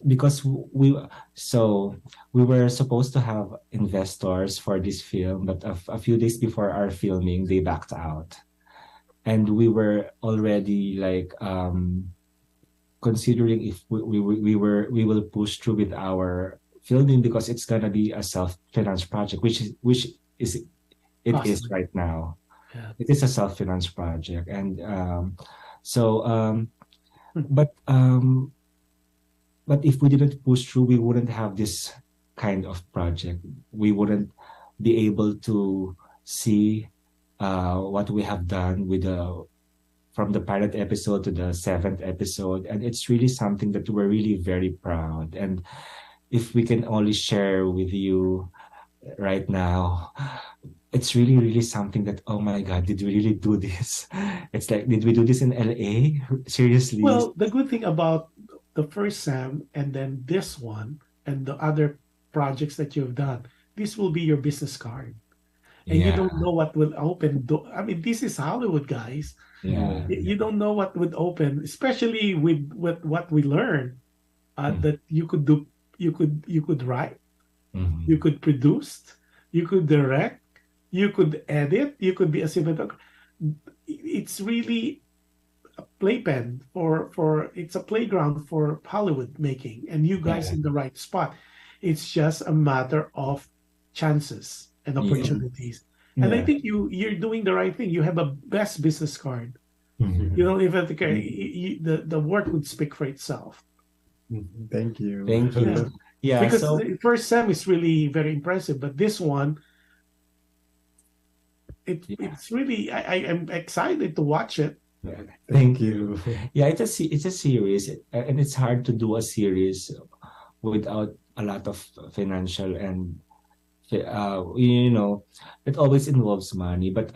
because we were supposed to have investors for this film, but a few days before our filming they backed out, and we were already like considering if we will push through with our filming, because it's gonna be a self-financed project, which is right now. Yeah. It is a self-financed project, and So, but if we didn't push through, we wouldn't have this kind of project. We wouldn't be able to see what we have done with from the pilot episode to the 7th episode. And it's really something that we're really very proud. And if we can only share with you right now, it's really, really something that, oh my God, did we really do this? It's like, did we do this in LA? Seriously? Well, the good thing about the first Sam and then this one and the other projects that you've done, this will be your business card. And you don't know what will open. I mean, this is Hollywood, guys. Yeah. You don't know what would open, especially with what we learned that you could do. You could write, you could produce, you could direct, you could edit, you could be a cinematographer. It's really a playpen for it's a playground for Hollywood making, and you guys in the right spot. It's just a matter of chances and opportunities. And I think you're doing the right thing. You have a best business card. You don't even think the work would speak for itself. Thank you. Thank you. Yeah, because so the first Sam is really very impressive, but this one, it's really I'm excited to watch it. Thank you. Yeah, it's a series, and it's hard to do a series without a lot of financial and it always involves money. But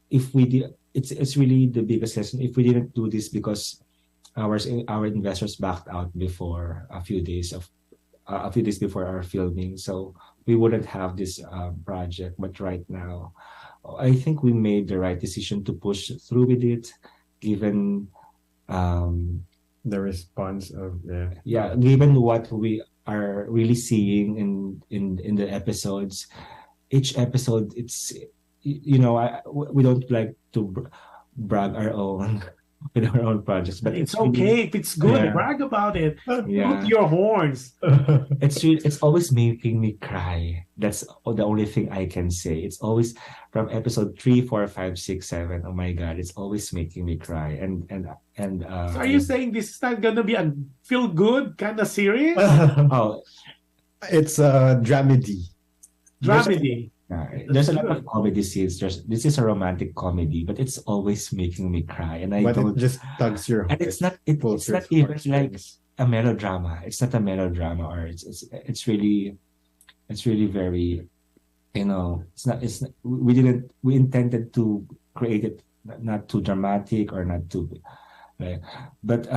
if we did, it's really the biggest lesson. If we didn't do this because our investors backed out before a few days before our filming, so we wouldn't have this project. But right now, I think we made the right decision to push through with it, given the response of given what we are really seeing in the episodes. Each episode, it's we don't like to brag our own with our own projects, but it's okay if it's good. Brag about it. Toot your horns. It's always making me cry. That's the only thing I can say. It's always from episode 3, 4, 5, 6, 7. Oh my God, it's always making me cry. So are you saying this is not gonna be a feel good kind of series? It's a dramedy. Dramedy. There's a lot of comedy scenes. This is a romantic comedy, but it's always making me cry, and it just tugs your heart. And it's not even like a melodrama. It's not a melodrama, or it's really very, it's not. We intended to create it not too dramatic or not too. But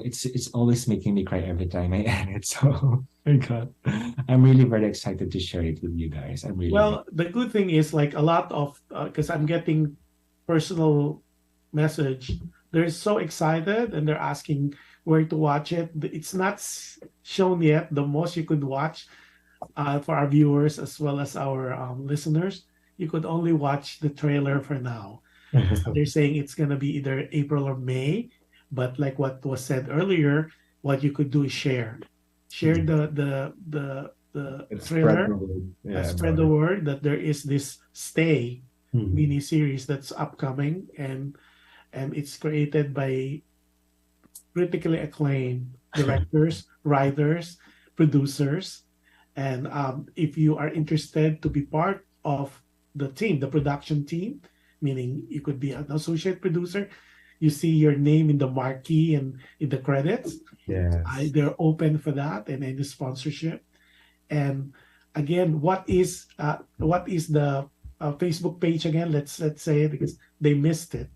it's always making me cry every time I end it. So my God, I'm really very excited to share it with you guys. I'm really the good thing is like a lot of because I'm getting personal message. They're so excited and they're asking where to watch it. It's not shown yet. The most you could watch for our viewers as well as our listeners, you could only watch the trailer for now. They're saying it's gonna be either April or May. But like what was said earlier, what you could do is share the trailer, spread the word that there is this Stay mini series that's upcoming, and it's created by critically acclaimed directors, writers, producers, and if you are interested to be part of the team, the production team, meaning you could be an associate producer. You see your name in the marquee and in the credits. They're open for that and any sponsorship. And again, what is the Facebook page again? Let's say it because they missed it.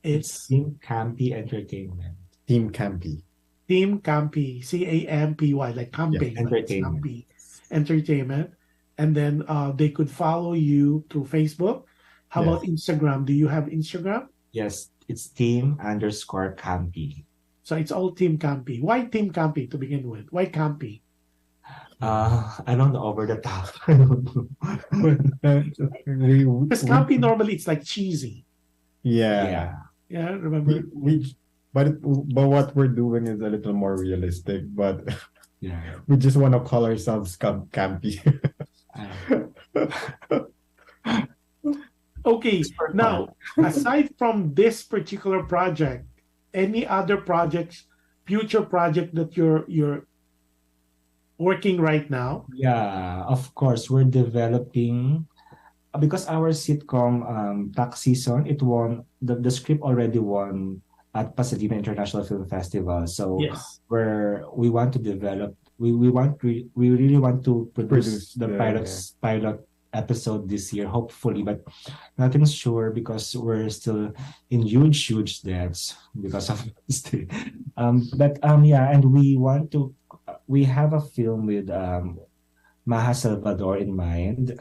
It's Team Campy Entertainment. Team Campy. Team Campy. Campy, like camping. Entertainment. Entertainment. And then they could follow you through Facebook. How about Instagram? Do you have Instagram? Yes. It's team_Campy. So it's all Team Campy. Why Team Campy to begin with? Why Campy? I don't know, over the top. Because Campy normally it's like cheesy. Yeah, remember? But what we're doing is a little more realistic. But we just want to call ourselves Campy. Okay, now aside from this particular project, any other projects, future project that you're working right now? Yeah, of course, we're developing because our sitcom tax season, it won the script already won at Pasadena International Film Festival. So Yes. we want to develop we really want to produce the pilot episode this year, hopefully, but nothing's sure because we're still in huge debts because of this thing. Yeah, and we have a film with Maha Salvador in mind.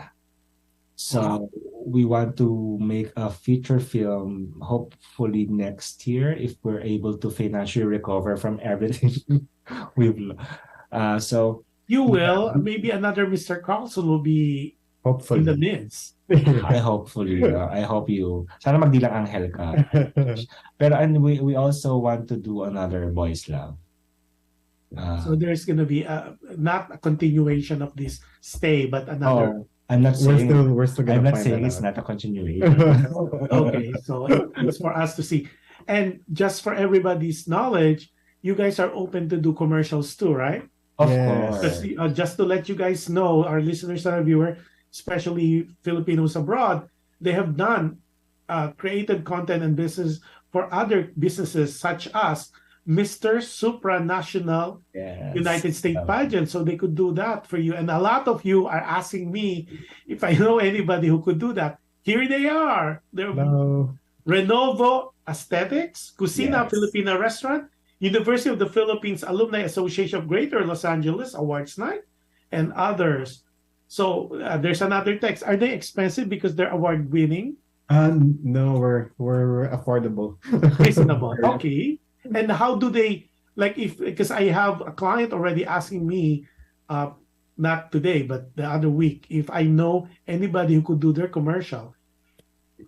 So we want to make a feature film hopefully next year if we're able to financially recover from everything we've so you will maybe another Mr. Carlson will be hopefully in the midst. I hope you sana magdilang anghel ka. Pero and we also want to do another Boys Love. So there's going to be not a continuation of this stay, but another. I'm not saying we're still I'm gonna not find saying that it's out. not a continuation. Okay, so it's for us to see. And just for everybody's knowledge, you guys are open to do commercials too, right? Of Just, course. just to let you guys know, our listeners and our viewers, especially Filipinos abroad, they have done created content and business for other businesses such as Mr. Supranational United States Pageant. So they could do that for you. And a lot of you are asking me if I know anybody who could do that. Here they are. They're Renovo Aesthetics, Cucina Filipina Restaurant, University of the Philippines Alumni Association of Greater Los Angeles Awards Night, and others. So there's another text. Are they expensive because they're award winning? No, we're affordable. Reasonable. Okay. And how do they because I have a client already asking me, not today, but the other week, if I know anybody who could do their commercial.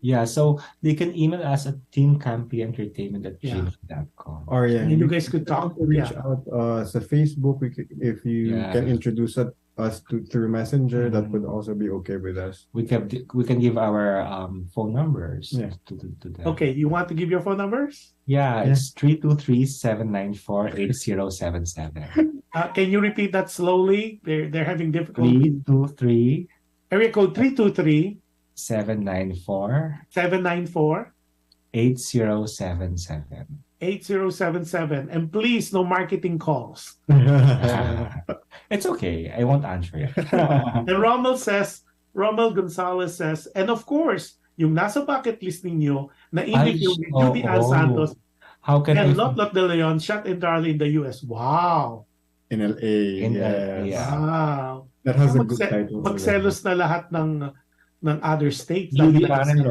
Yeah, so they can email us at teamcampyentertainment@gmail.com. Or And you guys could talk. reach out sa Facebook. If you can introduce us through Messenger, that would also be okay with us. We can give our phone numbers to them. Okay, you want to give your phone numbers? Yeah, it's 323-794-8077. Can you repeat that slowly? They're having difficulty. 323 Area code 323 794 794 8077. 8077. And please, no marketing calls. It's okay. I won't answer it. And Rommel Gonzalez says, and of course, yung nasa bucket list ninyo na interview with Judy Ann Santos How can and Lot de Leon shot entirely in the US. Wow. In LA. Wow. That has a good title. Magselos na lahat ng other states. Judy Ann,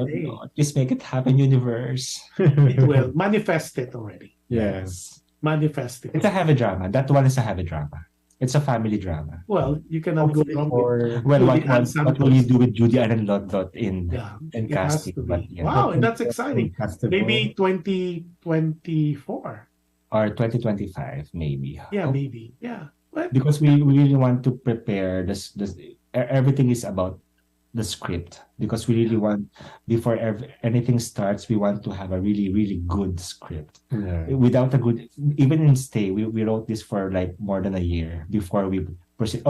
just make it happen, universe. It will. Manifest it already. Yes. Manifest it. It's a heavy drama. That one is a heavy drama. It's a family drama. Well, you cannot go wrong with what will you do with Judy Ann and Lot in casting? But, wow, and that's exciting. Maybe 2024. Or 2025, maybe. Yeah, maybe. Yeah. But, because we really want to prepare this. Everything is about the script, because we really want, before anything starts, we want to have a really good script. Without a good, even in Stay, we wrote this for like more than a year before we proceed.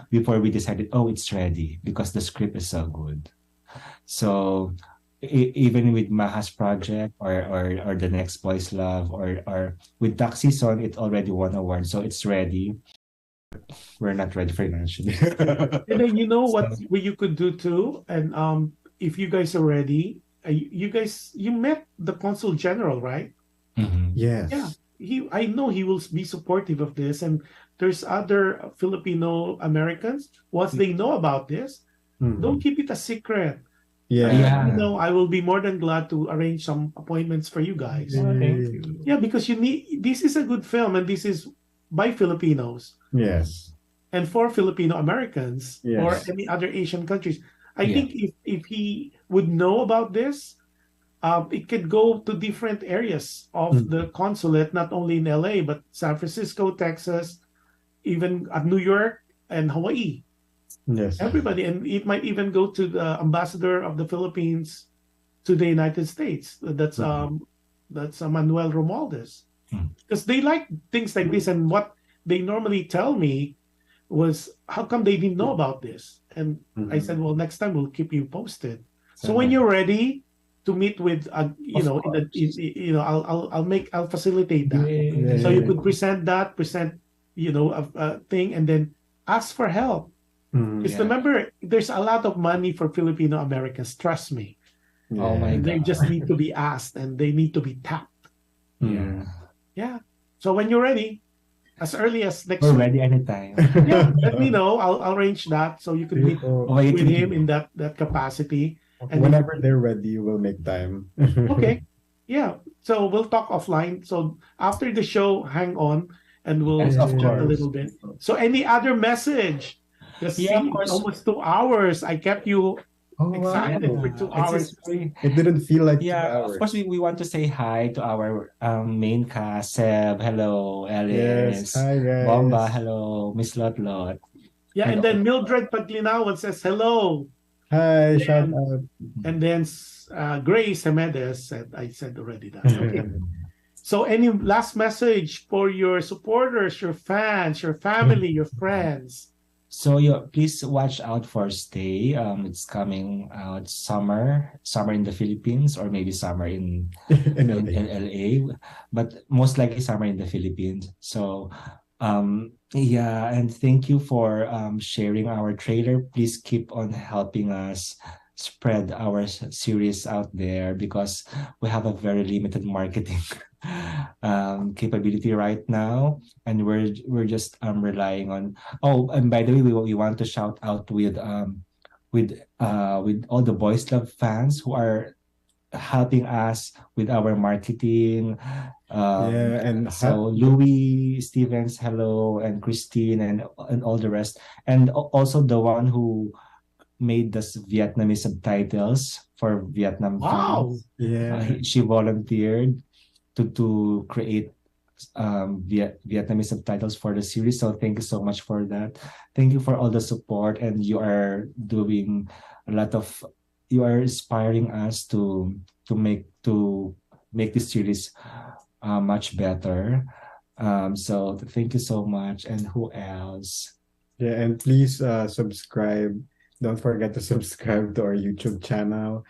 Before we decided, it's ready, because the script is so good. So even with Maha's project or the next Boys Love or with Tax Season, it already won awards, so it's ready. We're not ready financially. And then you know what you could do too, and if you guys are ready, you met the Consul General, right? Mm-hmm. Yes. Yeah. I know he will be supportive of this, and there's other Filipino Americans. Once they know about this, don't keep it a secret. Yeah. I will be more than glad to arrange some appointments for you guys. Thank you. Yeah, because this is a good film, and this is by Filipinos. Yes. And for Filipino Americans or Yes. any other Asian countries. I think if he would know about this, it could go to different areas of the consulate, not only in LA, but San Francisco, Texas, even New York and Hawaii. Yes. Everybody. And it might even go to the ambassador of the Philippines to the United States. That's Manuel Romualdez, because they like things like this. And what they normally tell me was, how come they didn't know about this? And I said, well, next time we'll keep you posted. So when you're ready to meet with, I'll facilitate that. So you could present a thing, and then ask for help. Because remember, there's a lot of money for Filipino Americans. Trust me. Oh my God. They just need to be asked, and they need to be tapped. Yeah. So when you're ready, as early as next We're week. ready anytime. Yeah, let me know. I'll arrange that so you could meet with him in that capacity. And whenever they're ready, we'll make time. Okay. Yeah. So we'll talk offline. So after the show, hang on, and we'll chat a little bit. So any other message? Just almost 2 hours. I kept you excited for 2 hours. It didn't feel like 2 hours. Of course, we want to say hi to our main cast. Seb, hello. Alice. Yes, hi guys. Bomba, hello. Miss Lot Lot. Yeah, and then Mildred Paglinawan says hello. Hi, shout out. And then Grace Hemedez said, I said already that. Okay. So any last message for your supporters, your fans, your family, your friends? So please watch out for Stay. It's coming out summer in the Philippines, or maybe summer in LA, but most likely summer in the Philippines. So and thank you for sharing our trailer. Please keep on helping us spread our series out there, because we have a very limited marketing capability right now, and we're just relying on. Oh, and by the way, we want to shout out with all the Boys Love fans who are helping us with our marketing. And so Louis Stevens, hello, and Christine, and all the rest, and also the one who made the Vietnamese subtitles for Vietnam fans. She volunteered to create Vietnamese subtitles for the series. So thank you so much for that. Thank you for all the support, and you are doing you are inspiring us to make this series much better. So thank you so much. And who else? Yeah, and please subscribe. Don't forget to subscribe to our YouTube channel.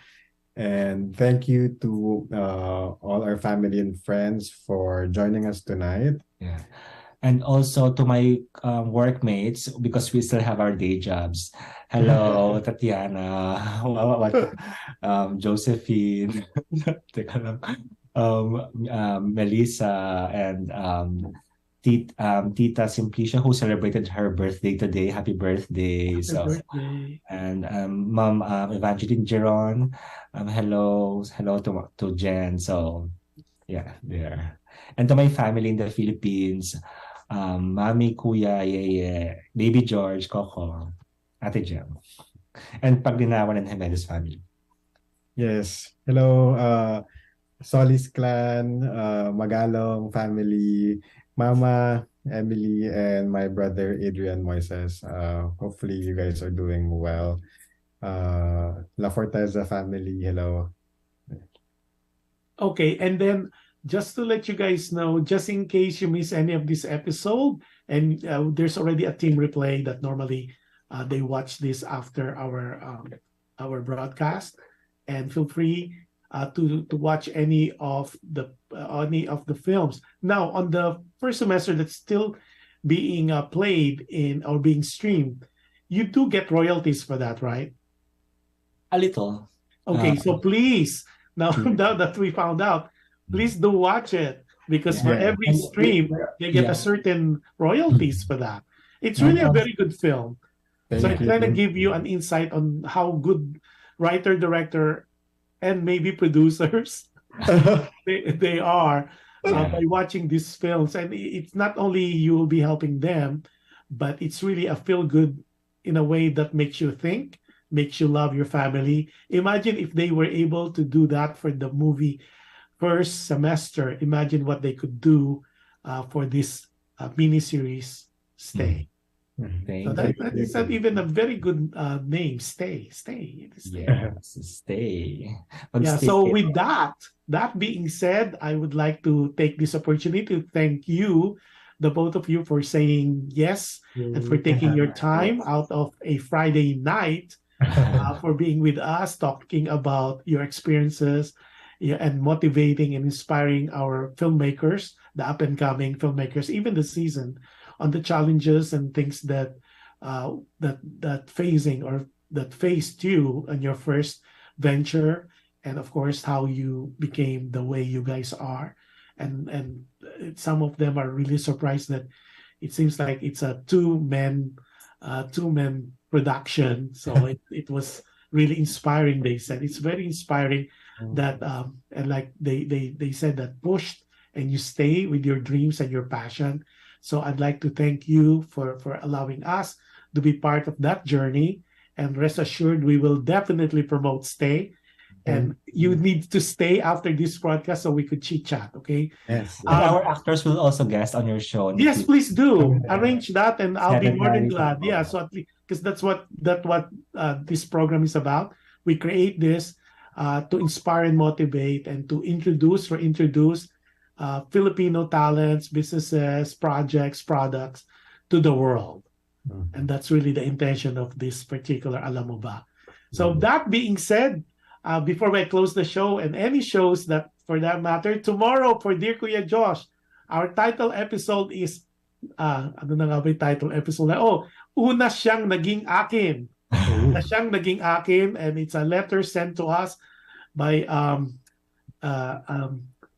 And thank you to all our family and friends for joining us tonight. Yeah. And also to my workmates, because we still have our day jobs. Hello, Tatiana, Josephine, Melissa, and Tita Simplicia, who celebrated her birthday today. Happy birthday! And Mom Evangeline Geron. Hello to Jen. So yeah, there. And to my family in the Philippines, Mami, Kuya, Yeye, Baby George, Coco, Ate Jem, and Paglinawan and Hemedez family. Yes. Hello, Solis clan, Magalong family, Mama, Emily, and my brother Adrian Moises. Hopefully you guys are doing well. La Forteza family, hello. Okay, and then just to let you guys know, just in case you miss any of this episode, and there's already a team replay that normally they watch this after our broadcast, and feel free to watch any of the films. Now, on the first semester that's still being played in or being streamed, you do get royalties for that, right? A little. Okay, so please, now that we found out, please do watch it, because for every stream they get a certain royalties for that. It's really a very good film. So I kind of give you an insight on how good writer, director, and maybe producers they are by watching these films. And it's not only you will be helping them, but it's really a feel good in a way that makes you think, makes you love your family. Imagine if they were able to do that for the movie first semester. Imagine what they could do for this miniseries Stay. Thank So that you. is not even a very good name. Stay. Yes, stay. Yeah. Magstay So kayo. with that being said, I would like to take this opportunity to thank you, the both of you, for saying yes and for taking your time out of a Friday night for being with us, talking about your experiences, and motivating and inspiring our filmmakers, the up and coming filmmakers, even the season, on the challenges and things that facing or that faced you on your first venture, and of course how you became the way you guys are, and some of them are really surprised that it seems like it's a two-man production. So it was really inspiring. They said it's very inspiring that and like they said that pushed and you stay with your dreams and your passion. So I'd like to thank you for allowing us to be part of that journey, and rest assured we will definitely promote Stay. And you need to stay after this broadcast so we could chit chat, okay? Yes. And our actors will also guest on your show. Yes, please do arrange that, and I'll be more than glad. Saturday. Yeah, so at least because that's what this program is about. We create this to inspire and motivate, and to introduce Filipino talents, businesses, projects, products to the world. And that's really the intention of this particular Alam Mo Ba. So that being said, before I close the show, and any shows that for that matter, tomorrow for Dear Kuya Josh, our title episode is, ano na nga ba yung title episode na? Oh, Una Siyang Naging Akin. Una Siyang Naging Akin, and it's a letter sent to us by,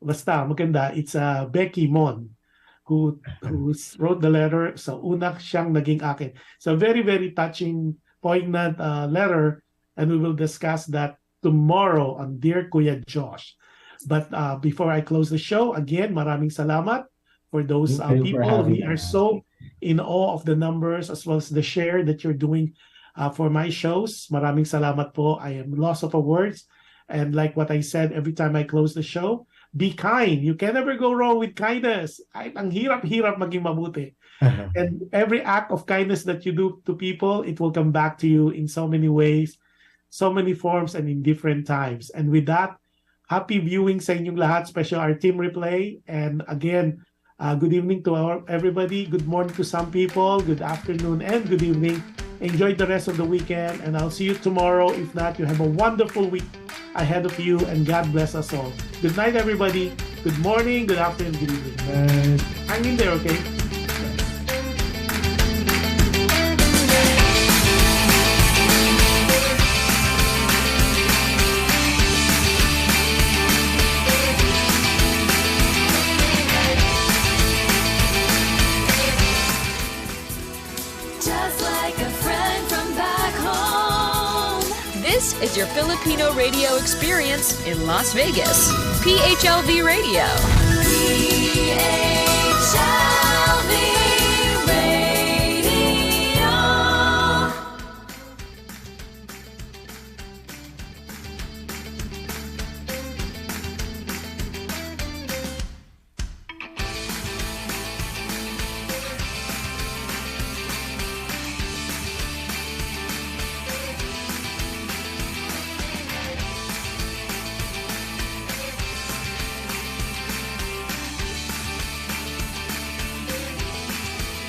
basta, maganda, it's Becky Mon, who wrote the letter. So, Una Siyang Naging Akin. So, very, very touching, poignant letter, and we will discuss that tomorrow on Dear Kuya Josh. But before I close the show, again, maraming salamat for those people. We are so in awe of the numbers as well as the share that you're doing for my shows. Maraming salamat po. I am lost of words. And like what I said every time I close the show, be kind. You can never go wrong with kindness. Ang hirap-hirap maging mabuti. And every act of kindness that you do to people, it will come back to you in so many ways, so many forms, and in different times. And with that, happy viewing sa inyong lahat, especially our team replay. And again, good evening to everybody. Good morning to some people. Good afternoon and good evening. Enjoy the rest of the weekend, and I'll see you tomorrow. If not, you have a wonderful week ahead of you, and God bless us all. Good night, everybody. Good morning, good afternoon, good evening. Hang in there, okay? This is your Filipino radio experience in Las Vegas. PHLV Radio.